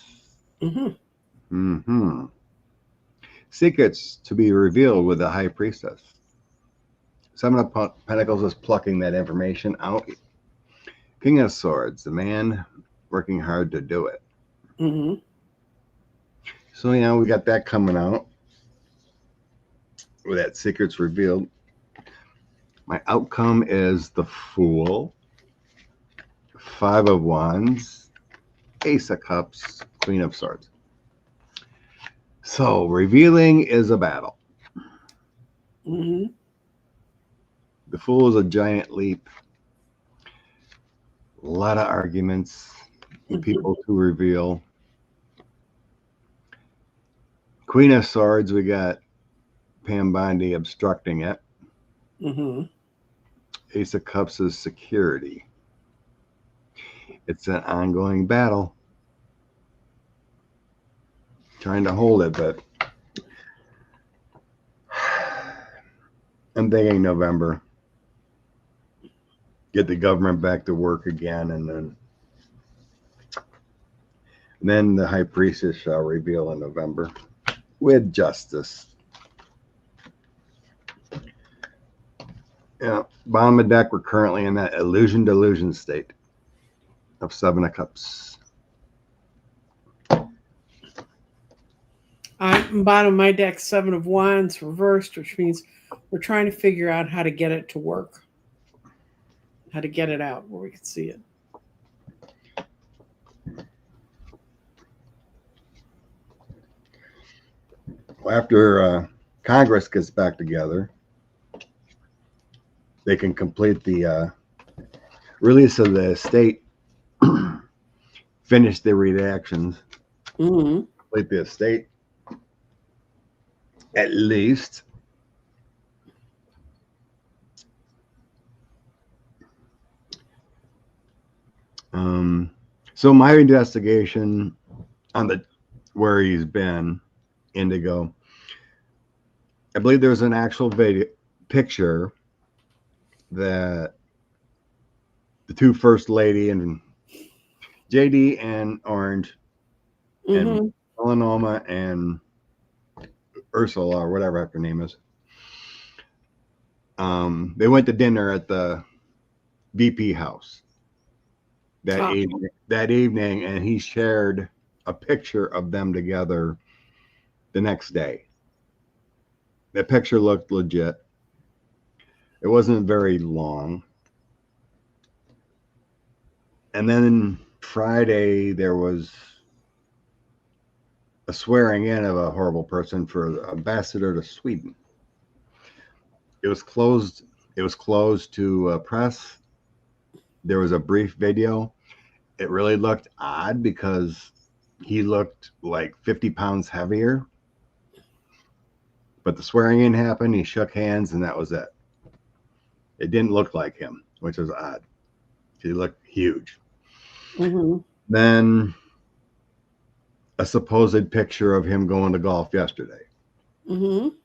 S2: Secrets to be revealed with the High Priestess. Seven of Pentacles is plucking that information out. King of Swords, the man working hard to do it. So yeah, we got that coming out with that secrets revealed. My outcome is the Fool, Five of Wands, Ace of Cups, Queen of Swords. So revealing is a battle. The Fool is a giant leap. A lot of arguments, people to reveal. Queen of Swords, we got Pam Bondi obstructing it. Ace of Cups is security. It's an ongoing battle. Trying to hold it, but I'm thinking November. Get the government back to work again, and then the High Priestess shall reveal in November with justice. Yeah, bottom of the deck, we're currently in that illusion delusion state of Seven of Cups.
S1: Bottom of my deck, Seven of Wands reversed, which means we're trying to figure out how to get it to work, how to get it out where we can see it.
S2: After Congress gets back together, they can complete the release of the estate, finish the redactions,
S1: Mm-hmm.
S2: complete the estate, at least. So my investigation on the where he's been, Indigo, I believe there's an actual video picture that the two first lady and JD and Orange and
S1: Mm-hmm.
S2: Melanoma and Ursula or whatever her name is. They went to dinner at the VP house that evening, and he shared a picture of them together the next day. The picture looked legit. It wasn't very long. And then Friday there was a swearing in of a horrible person for ambassador to Sweden. It was closed. It was closed to press. There was a brief video. It really looked odd because he looked like 50 pounds heavier. But the swearing in happened. He shook hands, and that was it. It didn't look like him, which was odd. He looked huge.
S1: Mm-hmm.
S2: Then a supposed picture of him going to golf yesterday.
S1: Mm-hmm.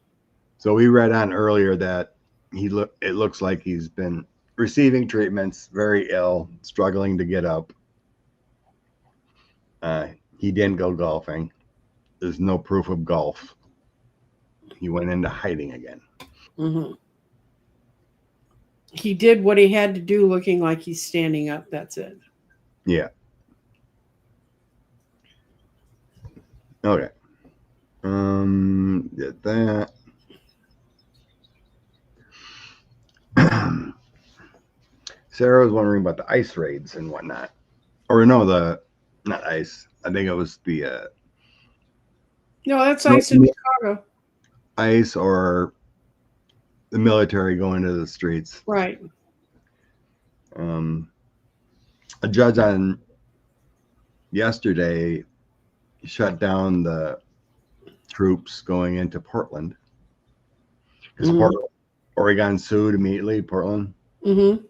S2: So we read on earlier that it looks like he's been receiving treatments, very ill, struggling to get up. He didn't go golfing. There's no proof of golf. He went into hiding again.
S1: Mm-hmm. He did what he had to do, looking like he's standing up. That's it.
S2: Yeah. Okay. Did that. Sarah was wondering about the ice raids and whatnot. Or no, not ice. I think it was the
S1: No, that's ice in Chicago.
S2: ICE or the military going to the streets.
S1: Right.
S2: A judge on yesterday shut down the troops going into Portland because Oregon sued immediately Portland, and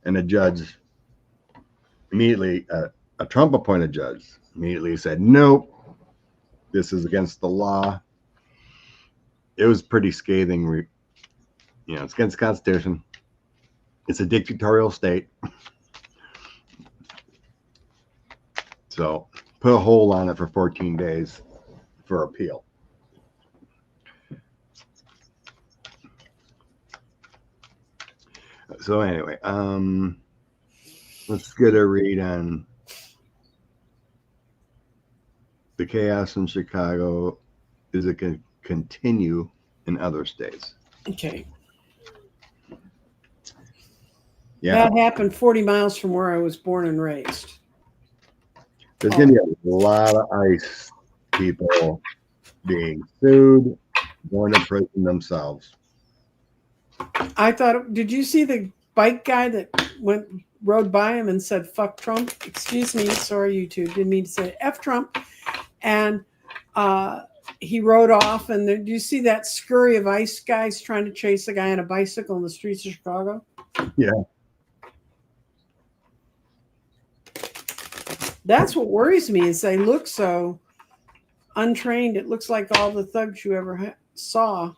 S2: a judge immediately, a Trump appointed judge immediately said, nope, this is against the law. It was pretty scathing. It's against the Constitution. It's a dictatorial state. So put a hold on it for 14 days for appeal. So anyway, let's get a read on the chaos in Chicago. Is it going to continue in other states?
S1: Okay.
S2: Yeah.
S1: That happened 40 miles from where I was born and raised.
S2: There's going to be a lot of ICE people being sued, going to prison themselves.
S1: I thought, did you see the bike guy that rode by him and said, fuck Trump? Excuse me. Sorry, YouTube. Didn't mean to say F Trump. And he rode off. And did you see that scurry of ICE guys trying to chase a guy on a bicycle in the streets of Chicago?
S2: Yeah.
S1: That's what worries me is they look so untrained. It looks like all the thugs you ever saw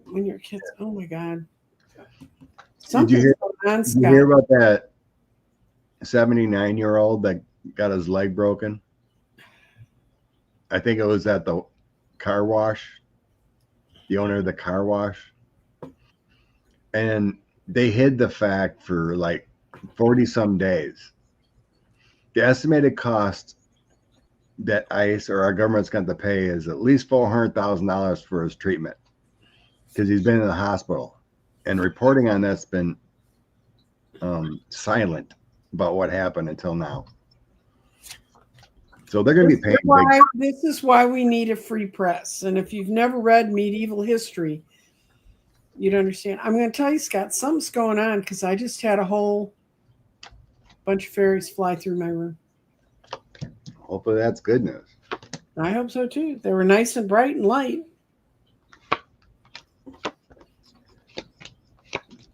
S1: when you're kids. Oh my God.
S2: Did you hear about that 79-year-old that got his leg broken? I think it was at the car wash, the owner of the car wash. And they hid the fact for like 40 some days. The estimated cost that ICE or our government's got to pay is at least $400,000 for his treatment because he's been in the hospital, and reporting on that's been silent about what happened until now. So they're going to be paying big.
S1: This is why we need a free press. And if you've never read medieval history, you'd understand. I'm going to tell you, Scott, something's going on because I just had a whole bunch of fairies fly through my room.
S2: Hopefully that's good news.
S1: I hope so too. They were nice and bright and light.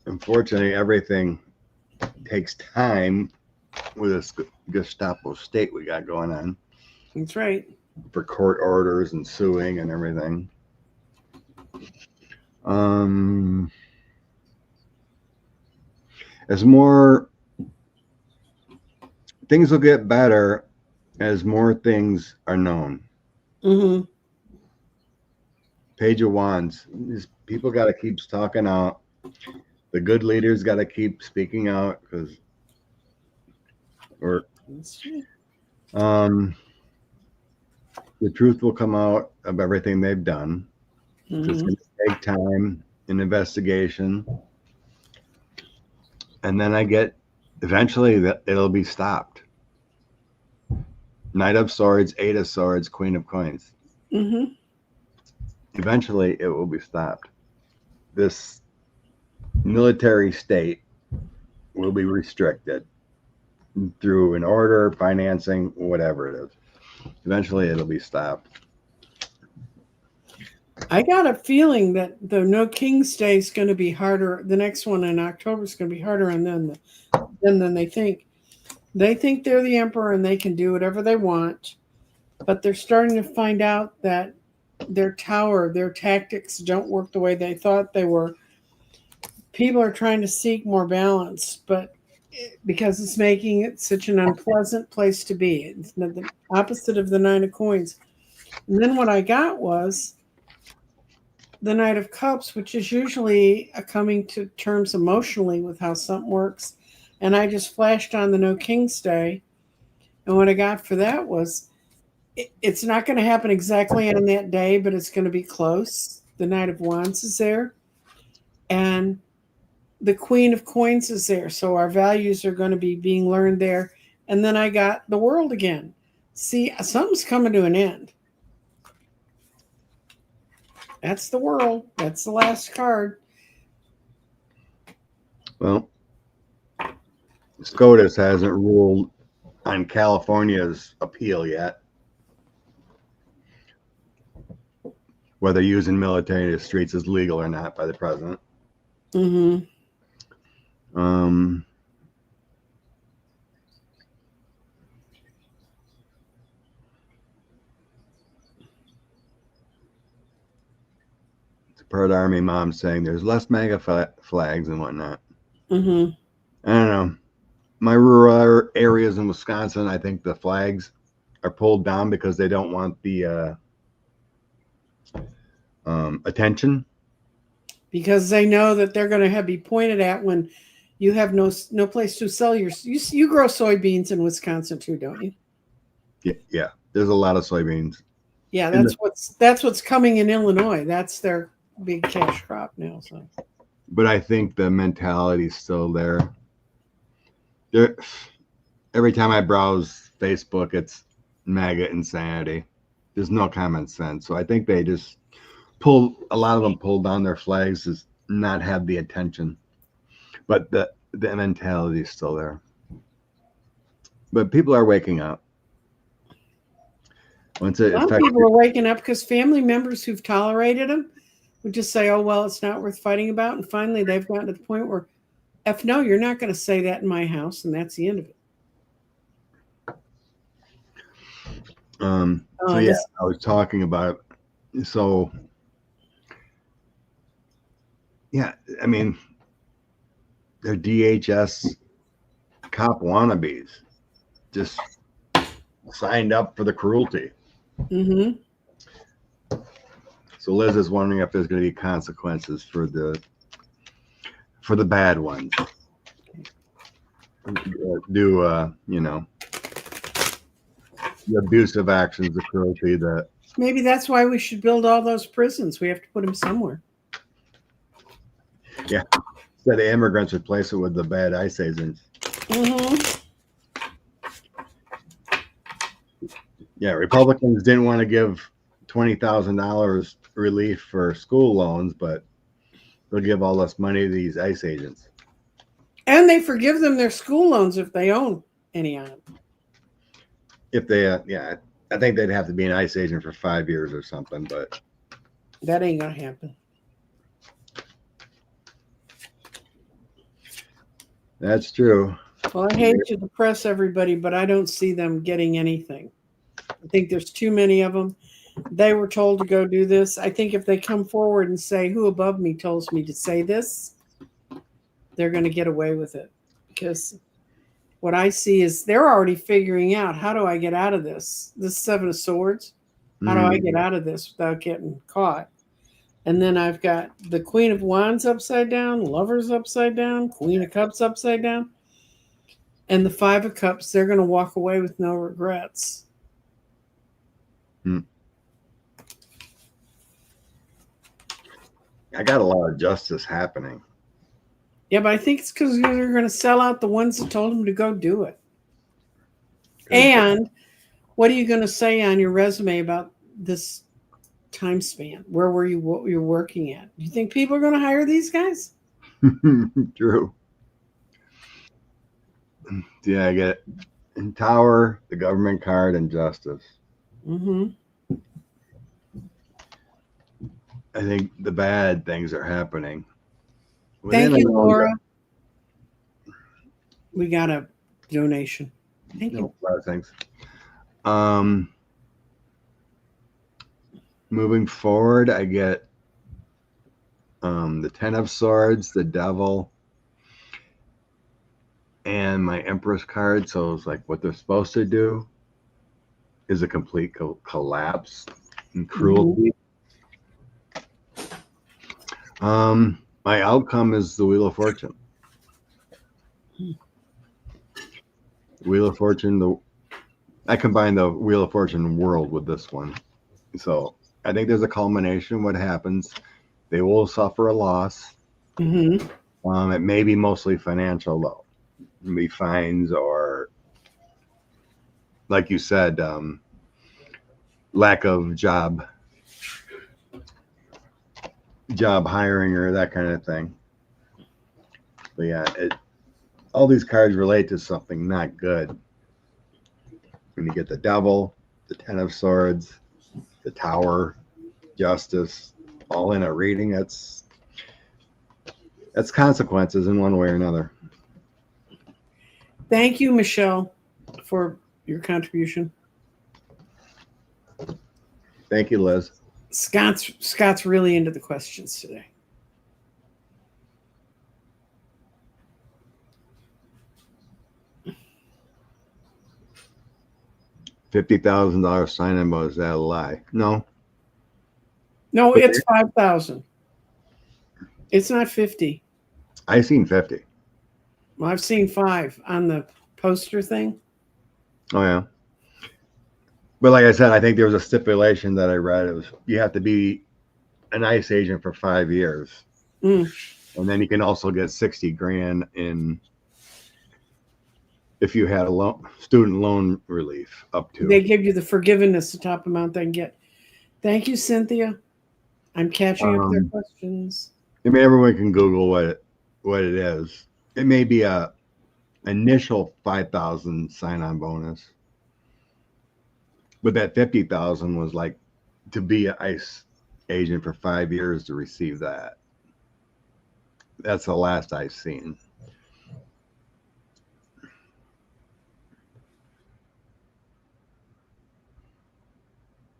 S2: Unfortunately, everything takes time with this Gestapo state we got going on.
S1: That's right.
S2: For court orders and suing and everything. As more things will get better as more things are known.
S1: Mm-hmm.
S2: Page of Wands. These people got to keep talking out. The good leaders got to keep speaking out because the truth will come out of everything they've done. Mm-hmm. It's going to take time, an investigation, and then eventually that it'll be stopped. Knight of Swords, Eight of Swords, Queen of Coins.
S1: Mm-hmm.
S2: Eventually it will be stopped. This military state will be restricted through an order, financing, whatever it is. Eventually it'll be stopped.
S1: I got a feeling that the No King's Day is going to be harder. The next one in October is going to be harder on them than they think. They think they're the emperor and they can do whatever they want, but they're starting to find out that their tactics don't work the way they thought they were. People are trying to seek more balance, but because it's making it such an unpleasant place to be. It's the opposite of the Nine of Coins. And then what I got was the Knight of Cups, which is usually a coming to terms emotionally with how something works. And I just flashed on the No King's Day. And what I got for that was, it's not going to happen exactly on that day, but it's going to be close. The Knight of Wands is there. And the Queen of Coins is there. So our values are going to be being learned there. And then I got the World again. See, something's coming to an end. That's the World. That's the last card.
S2: Well, SCOTUS hasn't ruled on California's appeal yet. Whether using military in the streets is legal or not by the president.
S1: Mm-hmm.
S2: Support Army mom saying there's less MAGA flags and whatnot.
S1: Mm-hmm.
S2: I don't know. My rural areas in Wisconsin, I think the flags are pulled down because they don't want the attention.
S1: Because they know that they're going to be pointed at when you have no place to sell your. You grow soybeans in Wisconsin too, don't you?
S2: Yeah. There's a lot of soybeans.
S1: Yeah, that's what's coming in Illinois. That's their big cash crop now. So,
S2: but I think the mentality is still there. Every time I browse Facebook, it's MAGA insanity. There's no common sense. So I think they just a lot of them pull down their flags to not have the attention. But the mentality is still there. But people are waking up.
S1: Some people are waking up because family members who've tolerated them would just say, oh, well, it's not worth fighting about. And finally, they've gotten to the point where, no, you're not going to say that in my house. And that's the end of it.
S2: I was talking about, so, yeah, I mean, they're DHS cop wannabes, just signed up for the cruelty.
S1: Mm-hmm.
S2: So Liz is wondering if there's going to be consequences for the bad ones. The abusive actions, the cruelty that.
S1: Maybe that's why we should build all those prisons. We have to put them somewhere.
S2: Yeah. Instead of immigrants, replace it with the bad ICE agents.
S1: Mm-hmm.
S2: Yeah, Republicans didn't want to give $20,000 relief for school loans, but they'll give all this money to these ICE agents.
S1: And they forgive them their school loans if they own any on them.
S2: If they, yeah, I think they'd have to be an ICE agent for 5 years or something, but
S1: That ain't gonna happen.
S2: that's true.
S1: Well, I hate to depress everybody, but I don't see them getting anything. I think there's too many of them. They were told to go do this. I think if they come forward and say, who above me tells me to say this, they're going to get away with it. Because what I see is they're already figuring out, how do I get out of this? This Seven of Swords. How do I get out of this without getting caught? And then I've got the Queen of Wands upside down, Lovers upside down, Queen of Cups upside down. And the Five of Cups, they're going to walk away with no regrets.
S2: I got a lot of justice happening.
S1: Yeah, but I think it's because they're going to sell out the ones that told them to go do it. And what are you going to say on your resume about this time span? Where were you? What you're working at? Do you think people are going to hire these guys?
S2: True. Yeah, I get it. In Tower, the government card, and justice.
S1: Mm-hmm.
S2: I think the bad things are happening.
S1: Thank you, Laura. We got a donation. Thank you.
S2: A lot of things. Moving forward, I get the Ten of Swords, the Devil, and my Empress card. So it's like what they're supposed to do is a complete collapse and cruelty. My outcome is the Wheel of Fortune. Wheel of Fortune, I combine the Wheel of Fortune world with this one. So I think there's a culmination. What happens? They will suffer a loss.
S1: Mm-hmm.
S2: It may be mostly financial, though. It may be fines or, like you said, lack of job hiring or that kind of thing. But yeah, all these cards relate to something not good. When you get the Devil, the Ten of Swords, the Tower, Justice, all in a reading, that's consequences in one way or another.
S1: Thank you, Michelle, for your contribution.
S2: Thank you, Liz.
S1: Scott's really into the questions today.
S2: $50,000 sign-in bonus. Is that a lie? No.
S1: No, it's 5,000. It's not 50.
S2: I seen 50.
S1: Well, I've seen 5 on the poster thing.
S2: Oh yeah. But like I said, I think there was a stipulation that I read. It was you have to be an ICE agent for 5 years, and then you can also get $60,000 in if you had a student loan relief up to.
S1: They give you the forgiveness, the top amount they can get. Thank you, Cynthia. I'm catching up their questions.
S2: I mean, everyone can Google what it is. It may be a initial 5,000 sign-on bonus, but that 50,000 was like to be an ICE agent for 5 years to receive that. That's the last I've seen.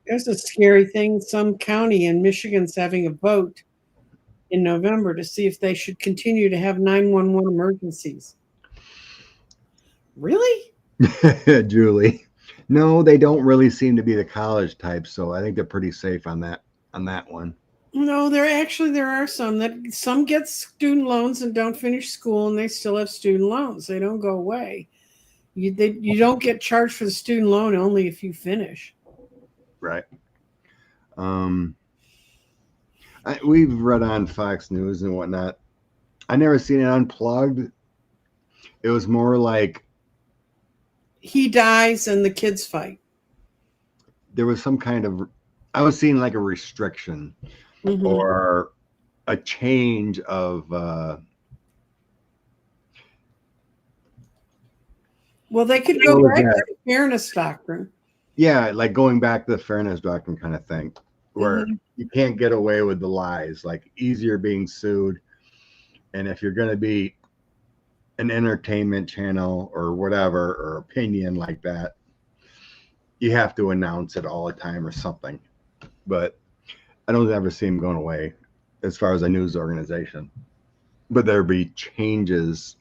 S1: There's a scary thing. Some county in Michigan's having a vote in November to see if they should continue to have 911 emergencies. Really?
S2: Julie. No, they don't really seem to be the college type, so I think they're pretty safe on that one.
S1: No, there are some get student loans and don't finish school, and they still have student loans. They don't go away. You don't get charged for the student loan only if you finish.
S2: Right. We've read on Fox News and whatnot. I never seen it unplugged. It was more like
S1: he dies and the kids fight.
S2: there was some kind of, I was seeing like a restriction
S1: Mhm.
S2: or a change of
S1: Well, they could go
S2: what was
S1: back to
S2: that?
S1: the fairness doctrine.
S2: Yeah, like going back to the fairness doctrine kind of thing, where
S1: Mhm.
S2: you can't get away with the lies, like easier being sued. And if you're going to be an entertainment channel or whatever, or opinion like that, you have to announce it all the time or something. But I don't ever see them going away as far as a news organization. But there'll be changes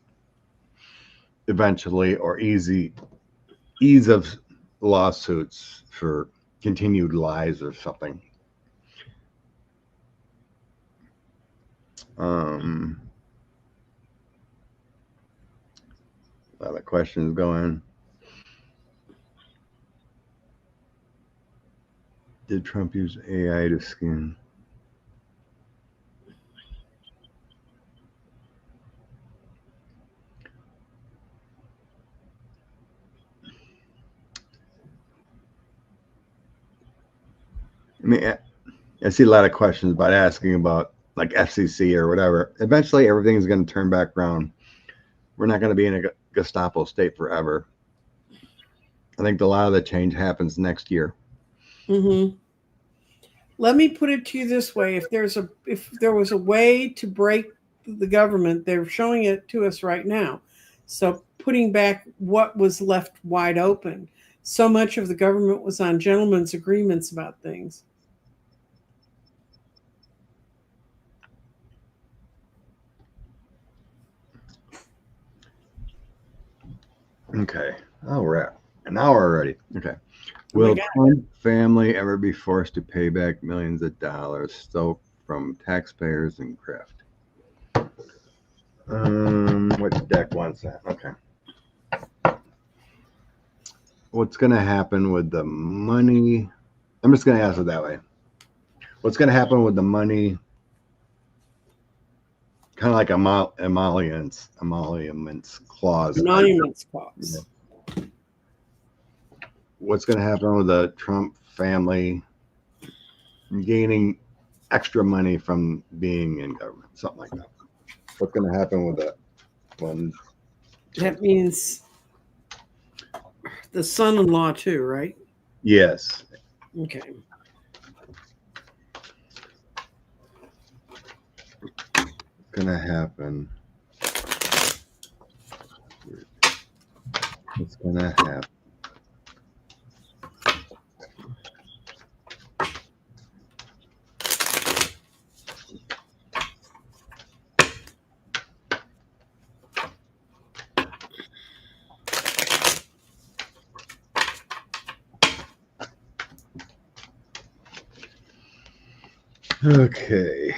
S2: eventually, or ease of lawsuits for continued lies or something. A lot of questions going. Did Trump use AI to skin? I mean, I see a lot of questions about asking about like FCC or whatever. Eventually, everything's going to turn back around. We're not going to be in a Gestapo state forever. I think a lot of the change happens next year.
S1: Mhm. Let me put it to you this way: if there was a way to break the government, they're showing it to us right now. So putting back what was left wide open. So much of the government was on gentlemen's agreements about things.
S2: Okay. Oh, we're at an hour already. Okay.
S1: Oh my
S2: Will
S1: God.
S2: Trump family ever be forced to pay back millions of dollars stole from taxpayers and grift? Which deck wants that? Okay. What's going to happen with the money? I'm just going to ask it that way. What's going to happen with the money? Kind of like emoluments clause.
S1: Monuments clause.
S2: What's going to happen with the Trump family gaining extra money from being in government? Something like that. What's going to happen with that one?
S1: That means the son-in-law too, right?
S2: Yes.
S1: Okay.
S2: Going to happen. What's going to happen? Okay.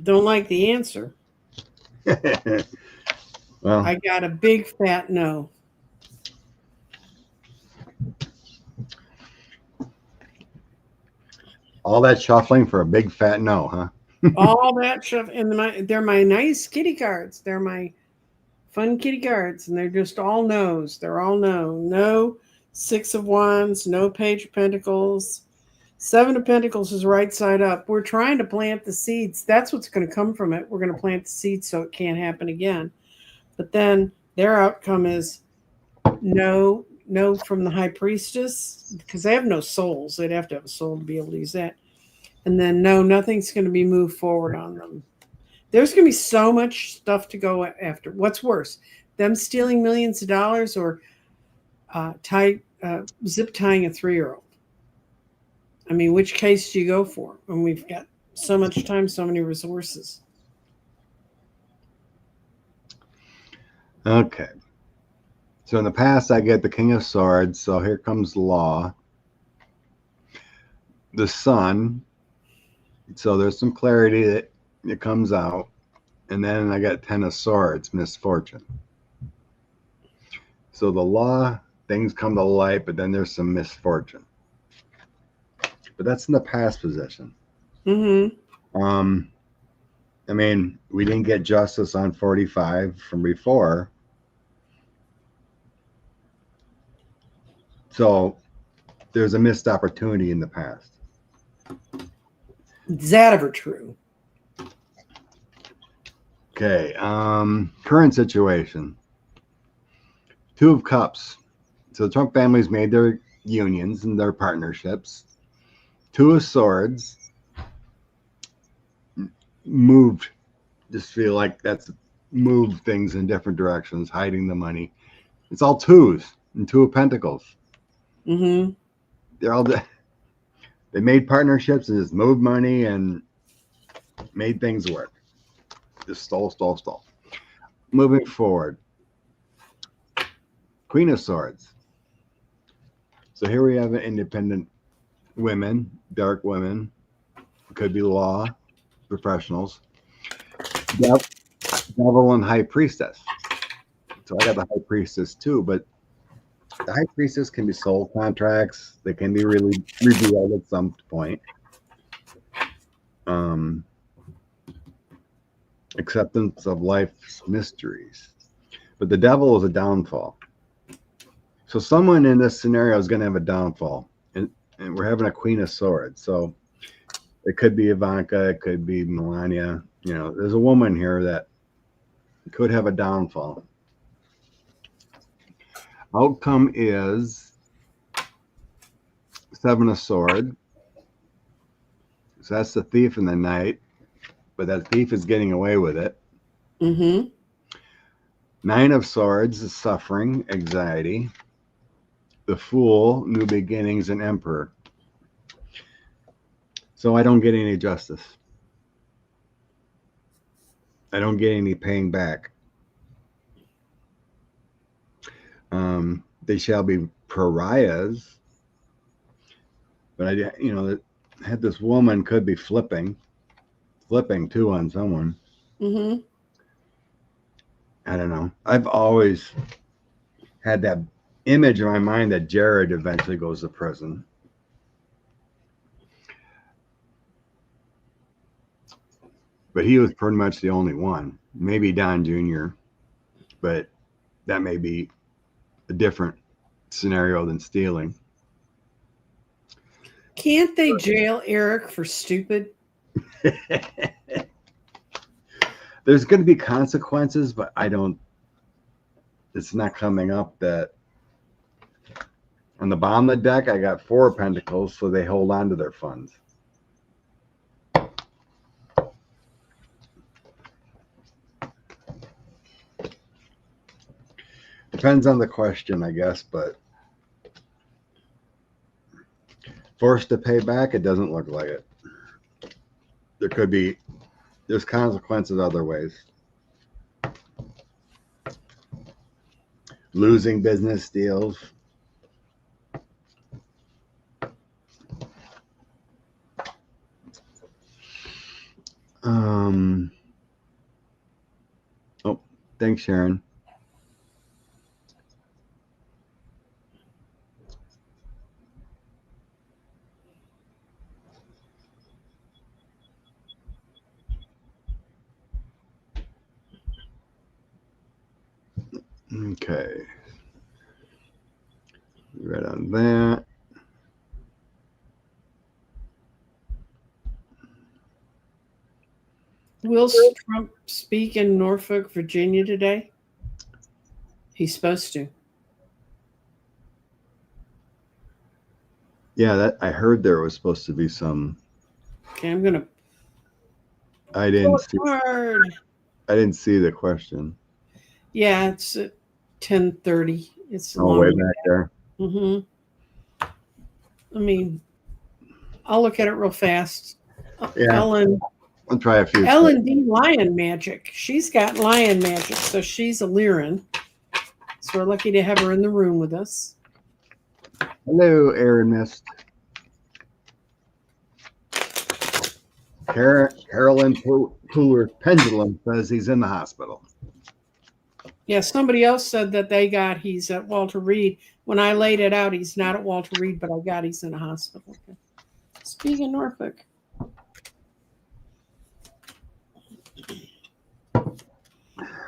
S1: Don't like the answer.
S2: Well,
S1: I got a big fat no.
S2: all that shuffling for a big fat no, huh?
S1: All that stuff, and they're my nice kitty cards. They're my fun kitty cards, and they're just all no's. They're all no. No Six of Wands, no Page of Pentacles. Seven of Pentacles is right side up. We're trying to plant the seeds. That's what's going to come from it. We're going to plant the seeds so it can't happen again. But then their outcome is no, no from the High Priestess, because they have no souls. They'd have to have a soul to be able to use that. And then no, nothing's going to be moved forward on them. There's going to be so much stuff to go after. What's worse, them stealing millions of dollars or zip tying a 3-year-old? I mean, which case do you go for when we've got so much time, so many resources?
S2: Okay. So in the past, I get the King of Swords. So here comes Law. The Sun. So there's some clarity that it comes out. And then I got 10 of Swords, misfortune. So the Law, things come to light, but then there's some misfortune. but that's in the past position.
S1: Mm-hmm.
S2: I mean, we didn't get justice on 45 from before. So there's a missed opportunity in the past.
S1: Is that ever true?
S2: Okay. Current situation. Two of Cups. So the Trump family's made their unions and their partnerships. Two of Swords. Moved. Just feel like that's moved things in different directions, hiding the money. It's all twos and Two of Pentacles.
S1: Mm-hmm.
S2: They're all they made partnerships and just moved money and made things work. Just stole. Moving forward. Queen of Swords. So here we have an independent women, dark women, could be law professionals. Devil and High Priestess. So I got the High Priestess too, but the High Priestess can be soul contracts. They can be really revealed at some point. Acceptance of life's mysteries. But the devil is a downfall. So someone in this scenario is going to have a downfall. And we're having a Queen of Swords. So it could be Ivanka. It could be Melania. You know, there's a woman here that could have a downfall. Outcome is Seven of Swords. So that's the thief in the night. But that thief is getting away with it.
S1: Mm-hmm.
S2: Nine of Swords is suffering, anxiety. The Fool, new beginnings, and Emperor. So I don't get any justice. I don't get any paying back. They shall be pariahs. But had this woman could be flipping too on someone.
S1: Mm-hmm.
S2: I don't know. I've always had that image in my mind that Jared eventually goes to prison. But he was pretty much the only one. Maybe Don Jr., but that may be a different scenario than stealing.
S1: Can't they jail Eric for stupid?
S2: There's going to be consequences, but it's not coming up that on the bottom of the deck, I got Four of Pentacles, so they hold on to their funds. Depends on the question, I guess, but forced to pay back, it doesn't look like it. There's consequences other ways. Losing business deals. Oh, thanks, Sharon. Okay. Right on that.
S1: Will Trump speak in Norfolk, Virginia today? He's supposed to.
S2: Yeah, I heard there was supposed to be some.
S1: Okay, I'm gonna.
S2: I didn't see the question.
S1: Yeah, it's at 10:30. It's
S2: Oh, way back there.
S1: Mm-hmm. I mean, I'll look at it real fast.
S2: Yeah. I'll try a few.
S1: Ellen D. Lion Magic. She's got lion magic, so she's a Lyran. So we're lucky to have her in the room with us.
S2: Hello, Aaron Mist. Carolyn Pooler's pendulum says he's in the hospital.
S1: Yeah, somebody else said that he's at Walter Reed. When I laid it out, he's not at Walter Reed, but I got he's in a hospital. Okay. He's in Norfolk.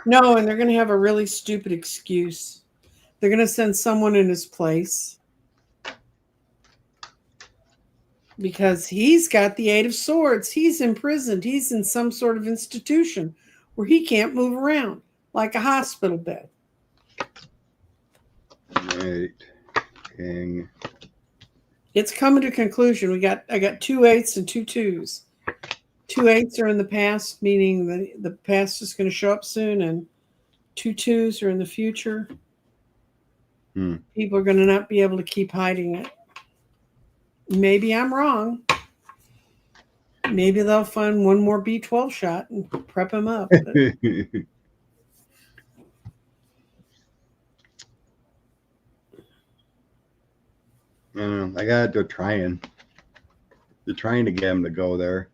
S1: No, and they're going to have a really stupid excuse. They're going to send someone in his place because he's got the Eight of Swords. He's imprisoned. He's in some sort of institution where he can't move around, like a hospital bed.
S2: Right. King.
S1: It's coming to conclusion. I got 2 8s and 2 2s. 2 8s are in the past, meaning the past is going to show up soon, and 2 2s are in the future. People are going to not be able to keep hiding it. Maybe I'm wrong. Maybe they'll find one more B12 shot and prep him up.
S2: I got they're trying to get him to go there.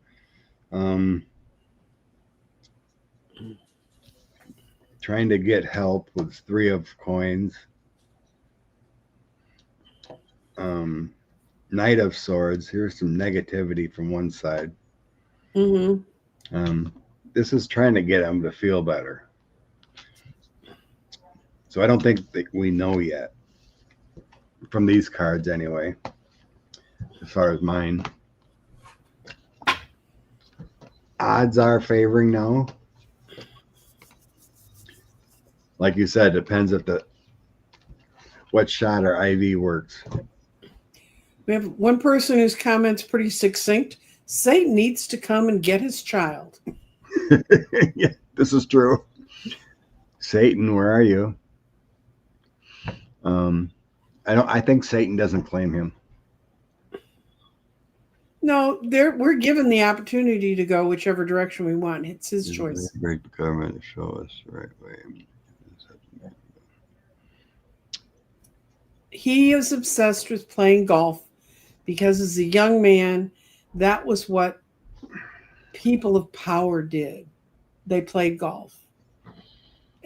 S2: Trying to get help with 3 of coins. Knight of Swords. Here's some negativity from one side. This is trying to get him to feel better. So I don't think that we know yet from these cards anyway, as far as mine. Odds are favoring now. Like you said, depends if what shot or IV works.
S1: We have one person whose comment's pretty succinct. Satan needs to come and get his child.
S2: Yeah, this is true. Satan, where are you? I think Satan doesn't claim him.
S1: No, we're given the opportunity to go whichever direction we want. It's his choice.
S2: Break the government to show us the right way.
S1: He is obsessed with playing golf because as a young man, that was what people of power did. They played golf.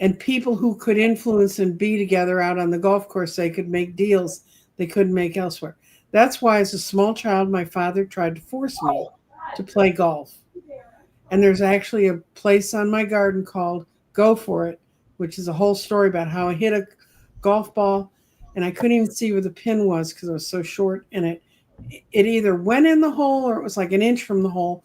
S1: And people who could influence and be together out on the golf course, they could make deals they couldn't make elsewhere. That's why as a small child, my father tried to force me to play golf. And there's actually a place on my garden called Go For It, which is a whole story about how I hit a golf ball and I couldn't even see where the pin was because it was so short, and it either went in the hole or it was like an inch from the hole.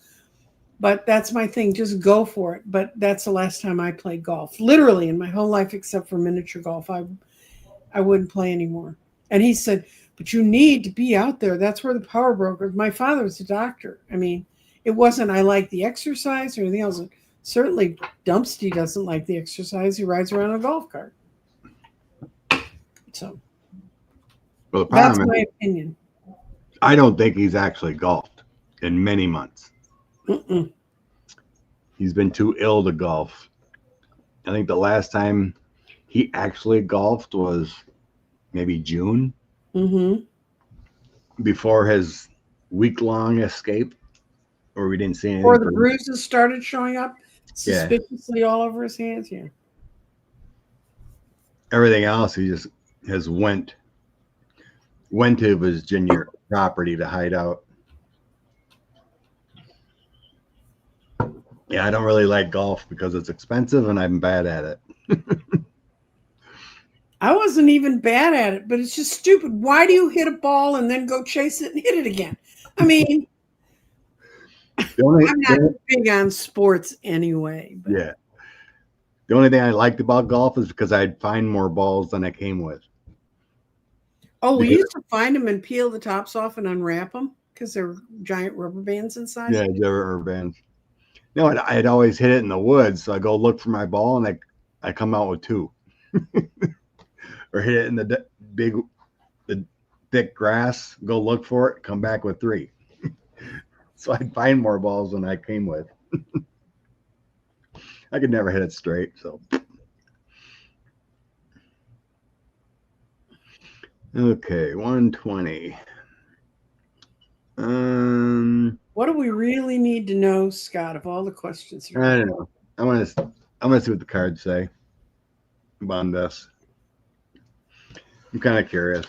S1: But that's my thing. Just go for it. But that's the last time I played golf, literally in my whole life, except for miniature golf. I wouldn't play anymore. And he said, but you need to be out there. That's where the power brokers. My father was a doctor. I mean, it wasn't I like the exercise or anything else. Certainly Dumpsty doesn't like the exercise. He rides around on a golf cart. So
S2: well,
S1: that's my opinion.
S2: I don't think he's actually golfed in many months. He's been too ill to golf. I think the last time he actually golfed was maybe June. Before his week-long escape, where we didn't see anything.
S1: Or the bruises started showing up suspiciously all over his hands. Yeah.
S2: Everything else, he just has went to Virginia property to hide out. Yeah, I don't really like golf because it's expensive and I'm bad at it.
S1: I wasn't even bad at it, but it's just stupid. Why do you hit a ball and then go chase it and hit it again? I mean, I'm not big on sports anyway. But.
S2: Yeah. The only thing I liked about golf is because I'd find more balls than I came with.
S1: Oh, we used to find them and peel the tops off and unwrap them because there were giant rubber bands inside.
S2: Yeah, there were rubber bands. No, I'd always hit it in the woods, so I go look for my ball and I come out with 2. Or hit it in the thick grass, go look for it, come back with 3. So I'd find more balls than I came with. I could never hit it straight, so. Okay, 120.
S1: What do we really need to know, Scott, of all the questions?
S2: I don't know. I want to see what the cards say about this. I'm kind of curious.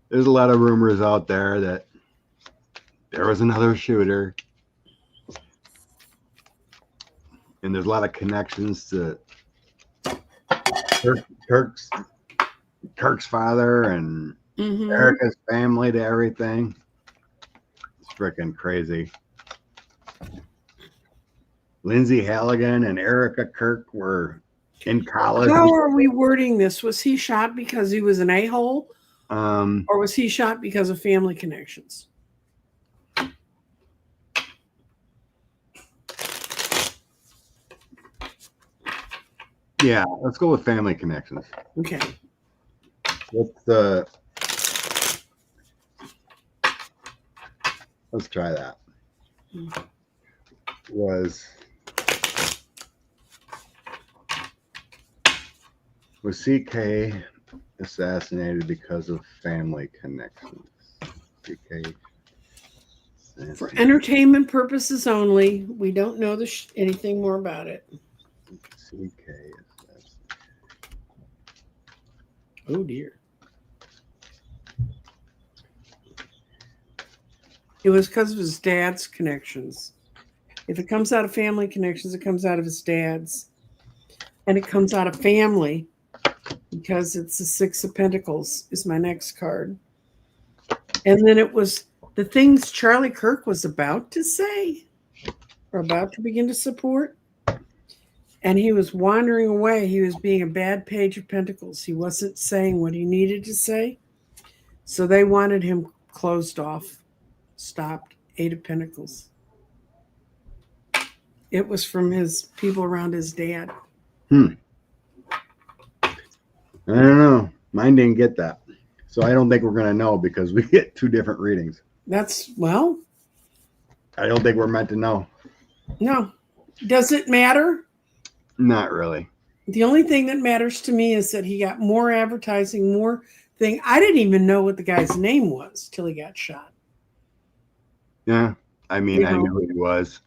S2: There's a lot of rumors out there that there was another shooter. And there's a lot of connections to Kirk's father and
S1: Mm-hmm.
S2: Erica's family to everything. It's freaking crazy. Lindsay Halligan and Erica Kirk were in college.
S1: How are we wording this? Was he shot because he was an a-hole,
S2: Um,
S1: or was he shot because of family connections?
S2: yeah, let's go with family connections.
S1: Okay.
S2: Let's try that. Was CK assassinated because of family connections? CK
S1: For entertainment purposes only, we don't know anything more about it.
S2: CK assassination.
S1: Oh dear. It was because of his dad's connections. If it comes out of family connections, it comes out of his dad's. And it comes out of family because it's the Six of Pentacles is my next card. And then it was the things Charlie Kirk was about to say or about to begin to support. And he was wandering away. He was being a bad Page of Pentacles. He wasn't saying what he needed to say. So they wanted him closed off, stopped. Eight of Pentacles. It was from his people around his dad.
S2: I don't know. Mine didn't get that. So I don't think we're going to know because we get two different readings.
S1: Well,
S2: I don't think we're meant to know.
S1: no. Does it matter?
S2: Not really.
S1: The only thing that matters to me is that he got more advertising, more thing. I didn't even know what the guy's name was till he got shot.
S2: Yeah. I mean, I knew who he was.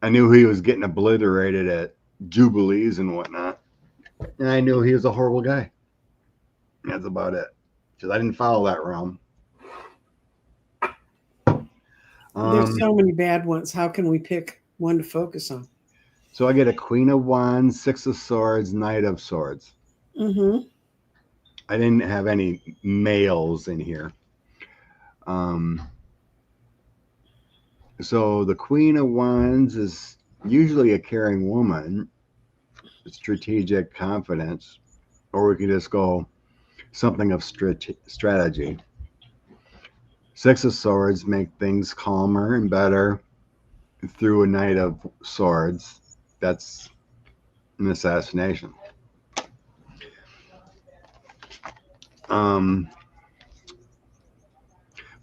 S2: I knew he was getting obliterated at Jubilees and whatnot. And I knew he was a horrible guy. That's about it. Because I didn't follow that realm.
S1: There's so many bad ones. How can we pick one to focus on?
S2: So I get a Queen of Wands, Six of Swords, Knight of Swords.
S1: Mm-hmm.
S2: I didn't have any males in here. So the Queen of Wands is usually a caring woman, strategic confidence, or we can just go something of strategy. Six of Swords make things calmer and better through a Knight of Swords. That's an assassination. But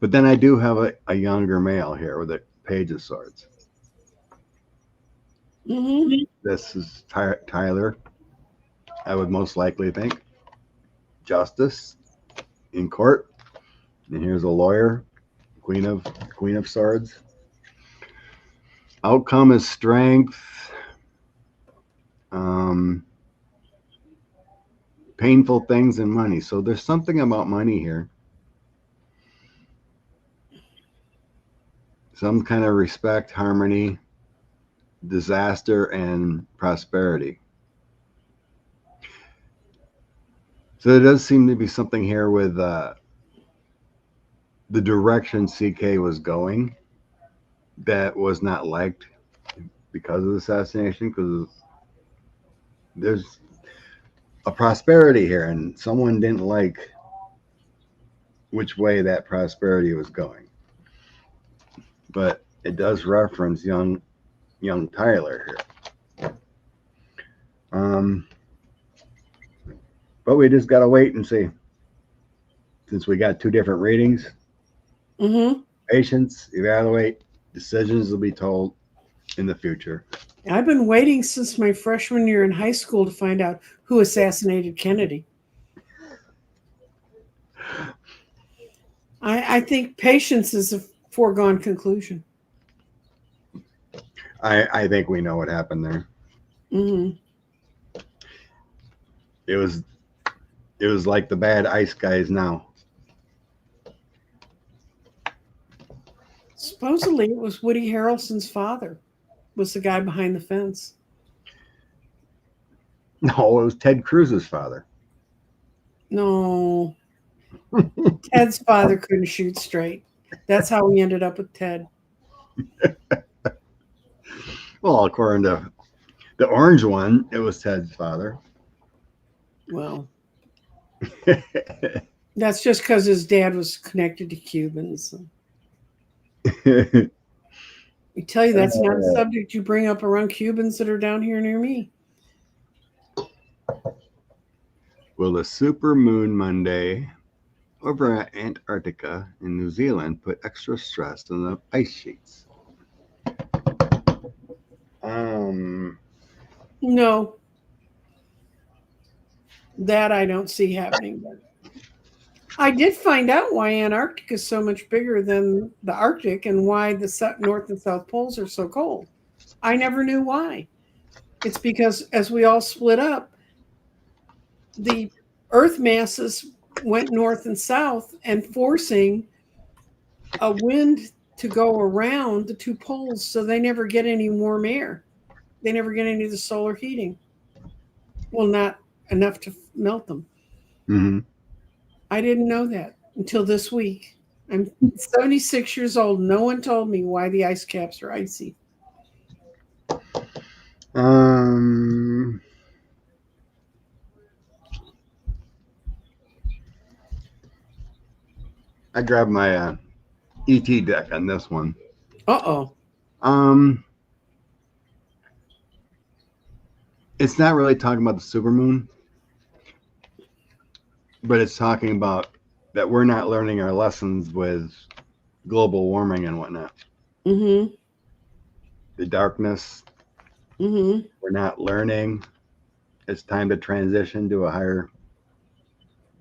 S2: then I do have a younger male here with a Page of Swords.
S1: Mm-hmm.
S2: This is Tyler. I would most likely think justice in court. And here's a lawyer, Queen of Swords. Outcome is strength. Painful things and money. So there's something about money here. Some kind of respect, harmony, disaster, and prosperity. So there does seem to be something here with the direction CK was going that was not liked because of the assassination, because there's a prosperity here and someone didn't like which way that prosperity was going. But it does reference young Tyler here. But we just got to wait and see. Since we got two different readings, patience, evaluate, decisions will be told in the future.
S1: I've been waiting since my freshman year in high school to find out who assassinated Kennedy. I think patience is a foregone conclusion.
S2: I think we know what happened there.
S1: Mm-hmm.
S2: It was like the bad ICE guys now.
S1: Supposedly, it was Woody Harrelson's father. Was the guy behind the fence?
S2: No, it was Ted Cruz's father.
S1: No, Ted's father couldn't shoot straight. That's how we ended up with Ted.
S2: Well, according to the orange one, it was Ted's father.
S1: Well, that's just because his dad was connected to Cubans. I tell you, that's not a subject you bring up around Cubans that are down here near me.
S2: Will the super moon Monday over at Antarctica in New Zealand put extra stress on the ice sheets?
S1: No, that I don't see happening. But I did find out why Antarctica is so much bigger than the Arctic and why the North and South poles are so cold. I never knew why. It's because as we all split up, the Earth masses went north and south and forcing a wind to go around the two poles, so they never get any warm air. They never get any of the solar heating. Well, not enough to melt them.
S2: Mm-hmm.
S1: I didn't know that until this week. I'm 76 years old. No one told me why the ice caps are icy.
S2: I grabbed my ET deck on this one.
S1: Uh-oh.
S2: It's not really talking about the supermoon, but it's talking about that we're not learning our lessons with global warming and whatnot.
S1: Mm-hmm.
S2: The darkness.
S1: Mm-hmm.
S2: We're not learning. It's time to transition to a higher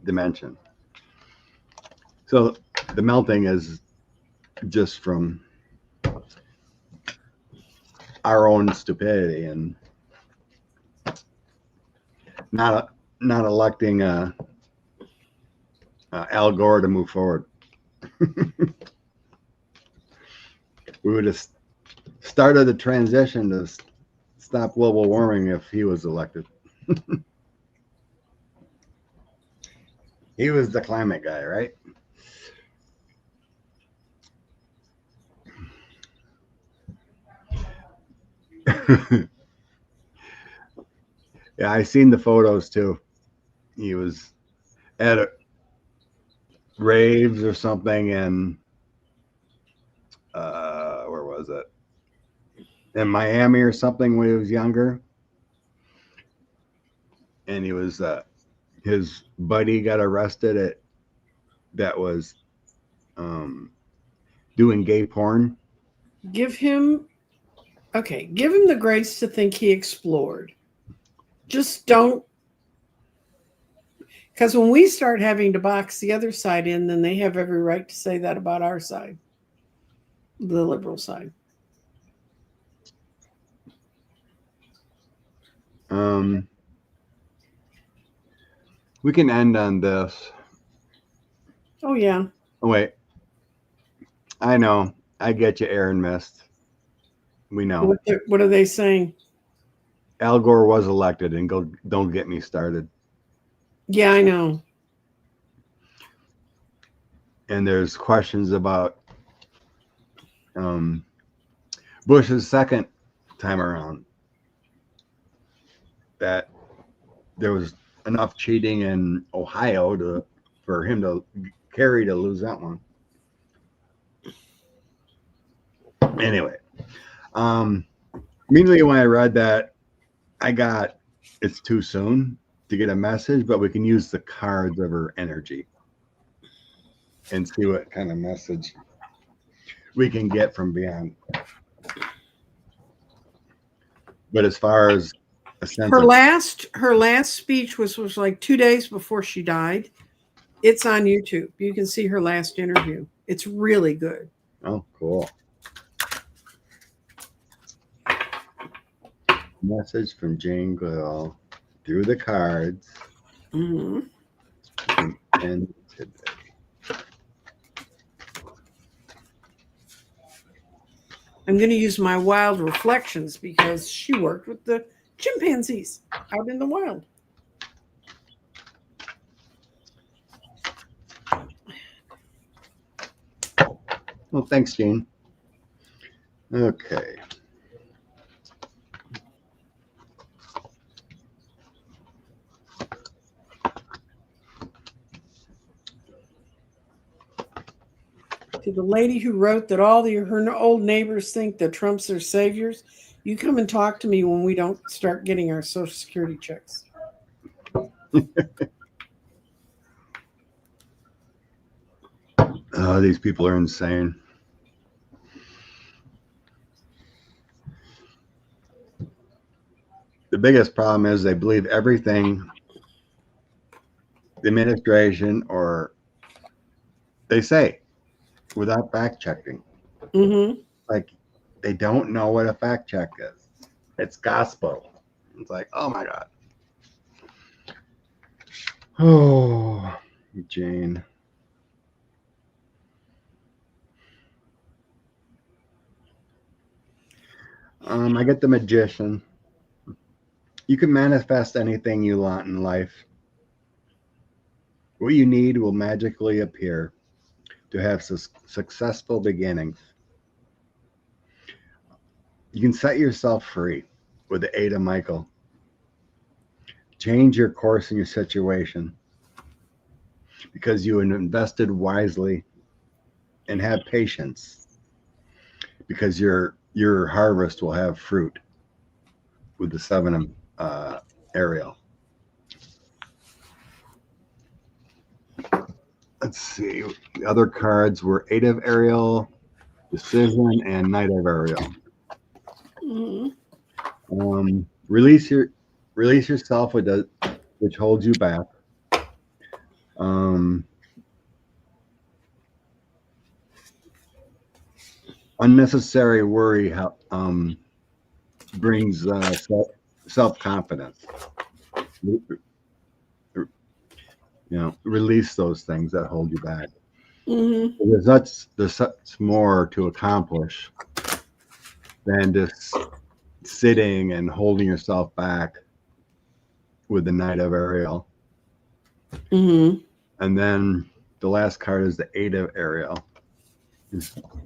S2: dimension. So the melting is just from our own stupidity and not electing Al Gore to move forward. We would have started the transition to stop global warming if he was elected. He was the climate guy, right? Yeah, I seen the photos too. He was at a raves or something in where was it? In Miami or something when he was younger. And he was his buddy got arrested that was doing gay porn.
S1: Give him the grace to think he explored. Just don't, because when we start having to box the other side in, then they have every right to say that about our side, the liberal side.
S2: We can end on this.
S1: Oh, yeah.
S2: Oh, wait. I know. I get you, Aaron Mist. We know.
S1: What are they saying?
S2: Al Gore was elected, and don't get me started.
S1: Yeah, I know.
S2: And there's questions about Bush's second time around, that there was enough cheating in Ohio for him to lose that one. Anyway, immediately when I read that, I got it's too soon to get a message, but we can use the cards of her energy and see what kind of message we can get from beyond. But as far as a sense
S1: her last speech was like 2 days before she died. It's on YouTube. You can see her last interview. It's really good.
S2: Oh, cool. Message from Jane Goodall through the cards.
S1: Mm-hmm.
S2: And today.
S1: I'm going to use my wild reflections because she worked with the chimpanzees out in the wild.
S2: Well, thanks, Gene. Okay.
S1: To the lady who wrote that all her old neighbors think that Trump's their saviors, you come and talk to me when we don't start getting our Social Security checks.
S2: Oh, these people are insane. The biggest problem is they believe everything the administration or they say without fact checking.
S1: Mm-hmm.
S2: Like they don't know what a fact check is. It's gospel. It's like, oh my God. Oh, Jane. I get the magician. You can manifest anything you want in life. What you need will magically appear to have successful beginnings. You can set yourself free with the aid of Michael. Change your course in your situation because you invested wisely and have patience because your harvest will have fruit with the 7 Ariel. Let's see. The other cards were 8 of Ariel, Decision, and Knight of Ariel.
S1: Mm-hmm.
S2: Release yourself which holds you back. Unnecessary worry brings self-confidence. Release those things that hold you back.
S1: Mm-hmm.
S2: There's such more to accomplish than just sitting and holding yourself back with the Knight of Ariel.
S1: Mm-hmm.
S2: And then the last card is the 8 of Ariel.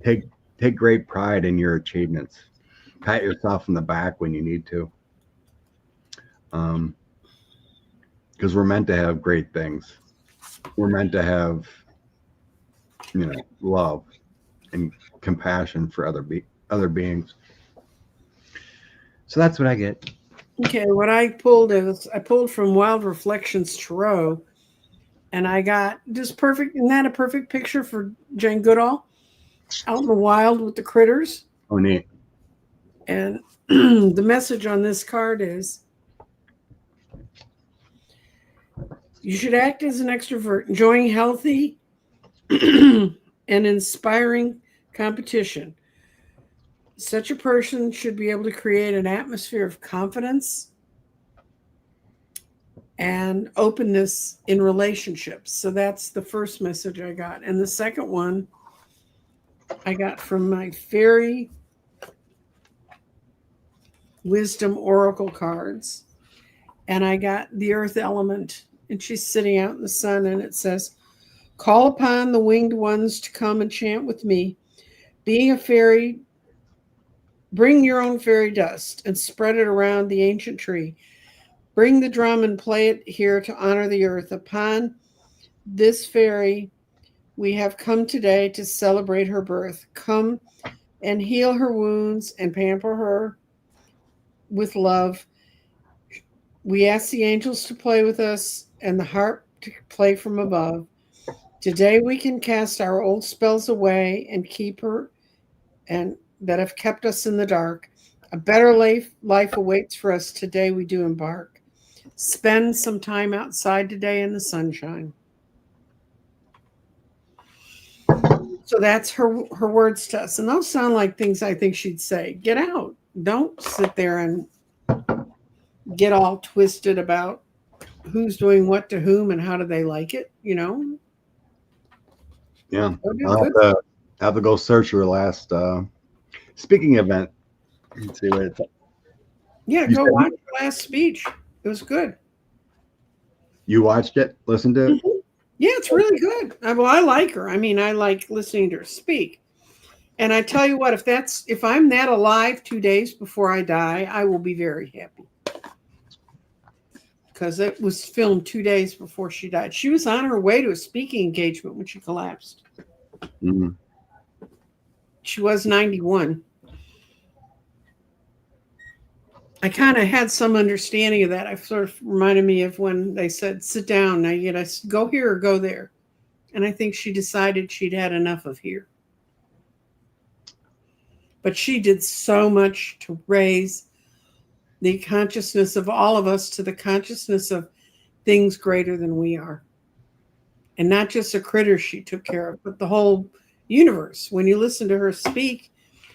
S2: Take great pride in your achievements. Pat yourself in the back when you need to. Because we're meant to have great things. We're meant to have, love and compassion for other beings. So that's what I get.
S1: Okay, what I pulled from Wild Reflections Tarot, and I got just perfect. Isn't that a perfect picture for Jane Goodall out in the wild with the critters?
S2: Oh, neat.
S1: And the message on this card is, you should act as an extrovert, enjoying healthy and inspiring competition. Such a person should be able to create an atmosphere of confidence and openness in relationships. So that's the first message I got. And the second one I got from my Fairy Wisdom Oracle cards. And I got the Earth element. And she's sitting out in the sun. And it says, call upon the winged ones to come and chant with me. Being a fairy, bring your own fairy dust and spread it around the ancient tree. Bring the drum and play it here to honor the earth. Upon this fairy, we have come today to celebrate her birth. Come and heal her wounds and pamper her with love. We ask the angels to play with us and the harp to play from above. Today we can cast our old spells away and keep her and that have kept us in the dark. A better life awaits for us today. We do embark. Spend some time outside today in the sunshine. So that's her words to us. And those sound like things I think she'd say. Get out. Don't sit there and get all twisted about who's doing what to whom and how do they like it,
S2: Yeah.
S1: Go do
S2: I'll
S1: good.
S2: have to go search her last speaking event. Let's see what it's.
S1: Yeah,
S2: You
S1: go
S2: said-
S1: watch the last speech. It was good.
S2: You watched it, listened to it.
S1: Mhm. Yeah, it's really good. Well, I like her. I mean, I like listening to her speak. And I tell you what, if I'm that alive 2 days before I die, I will be very happy. Because it was filmed 2 days before she died. She was on her way to a speaking engagement when she collapsed.
S2: Mhm.
S1: She was 91. I kind of had some understanding of that. I sort of reminded me of when they said, sit down, now you gotta go here or go there. And I think she decided she'd had enough of here. But she did so much to raise the consciousness of all of us to the consciousness of things greater than we are. And not just the critters she took care of, but the whole universe. When you listen to her speak,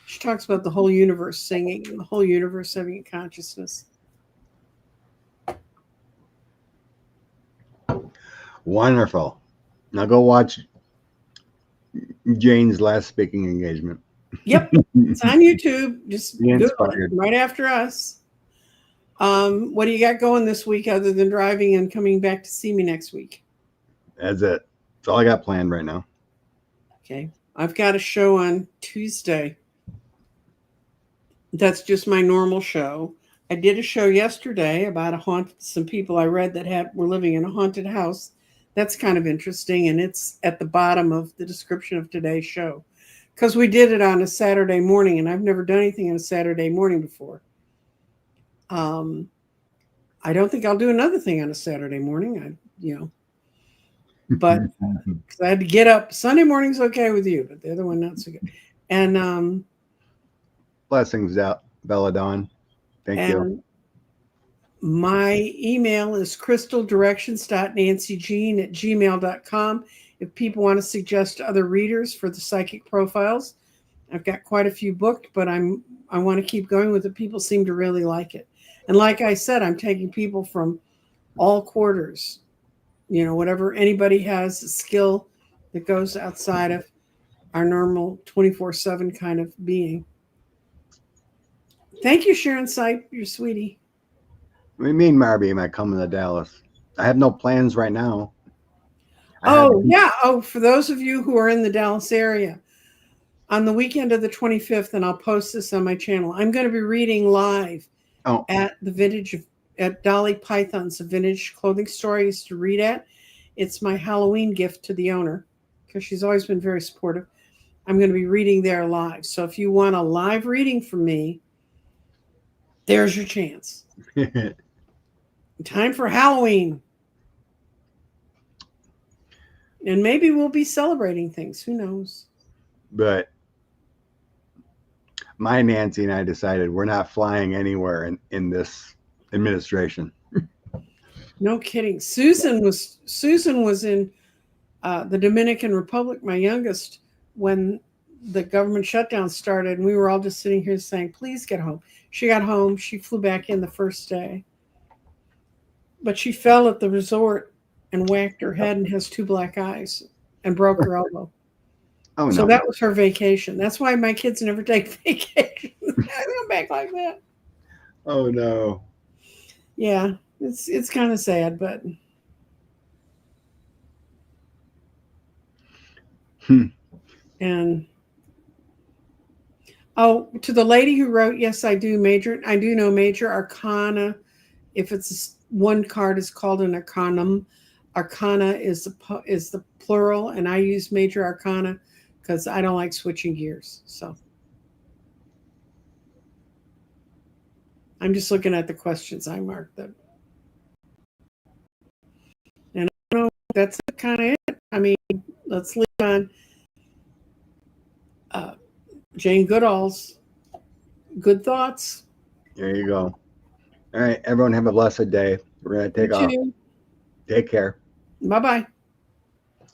S1: she talks about the whole universe singing and the whole universe having a consciousness.
S2: Wonderful. Now go watch Jane's last speaking engagement.
S1: Yep, it's on YouTube. Just
S2: Be
S1: Google it
S2: inspired.
S1: right after us. What do you got going this week other than driving and coming back to see me next week?
S2: That's it. That's all I got planned right now.
S1: Okay. I've got a show on Tuesday. That's just my normal show. I did a show yesterday about some people I read that were living in a haunted house. That's kind of interesting, and it's at the bottom of the description of today's show. Because we did it on a Saturday morning, and I've never done anything on a Saturday morning before. I don't think I'll do another thing on a Saturday morning. But because I had to get up. Sunday morning's okay with you, but the other one not so good. And
S2: Blessings out, Belladon. Thank you.
S1: my email is crystaldirections.nancyjean@gmail.com. If people want to suggest other readers for the psychic profiles, I've got quite a few booked, but I want to keep going with it. People seem to really like it. And like I said, I'm taking people from all quarters. Whatever anybody has a skill that goes outside of our normal 24/7 kind of being. Thank you, Sharon Sipe. You're sweetie.
S2: What do you mean, Marby? Am I coming to Dallas? I have no plans right now.
S1: Yeah. Oh, for those of you who are in the Dallas area, on the weekend of the 25th, and I'll post this on my channel, I'm going to be reading live at Dolly Python's, a vintage clothing store I used to read at. It's my Halloween gift to the owner because she's always been very supportive. I'm going to be reading there live. So if you want a live reading from me, there's your chance. Time for Halloween. And maybe we'll be celebrating things. Who knows?
S2: But my Nancy and I decided we're not flying anywhere in this administration.
S1: No kidding. Susan was in the Dominican Republic, my youngest, when the government shutdown started, and we were all just sitting here saying, please get home. She got home. She flew back in the first day. But she fell at the resort and whacked her head and has 2 black eyes and broke her elbow.
S2: Oh, no.
S1: So that was her vacation. That's why my kids never take vacations. I come back like that.
S2: Oh, no.
S1: Yeah, it's kind of sad, but... And... Oh, to the lady who wrote, yes, I do know major arcana. If it's one card is called an arcanum. Arcana is the plural, and I use major arcana because I don't like switching gears. So I'm just looking at the questions. I marked them. And I don't know, that's kind of it. I mean, let's leave on Jane Goodall's good thoughts.
S2: There you go. All right, everyone have a blessed day. We're going to take off. Take care.
S1: Bye-bye.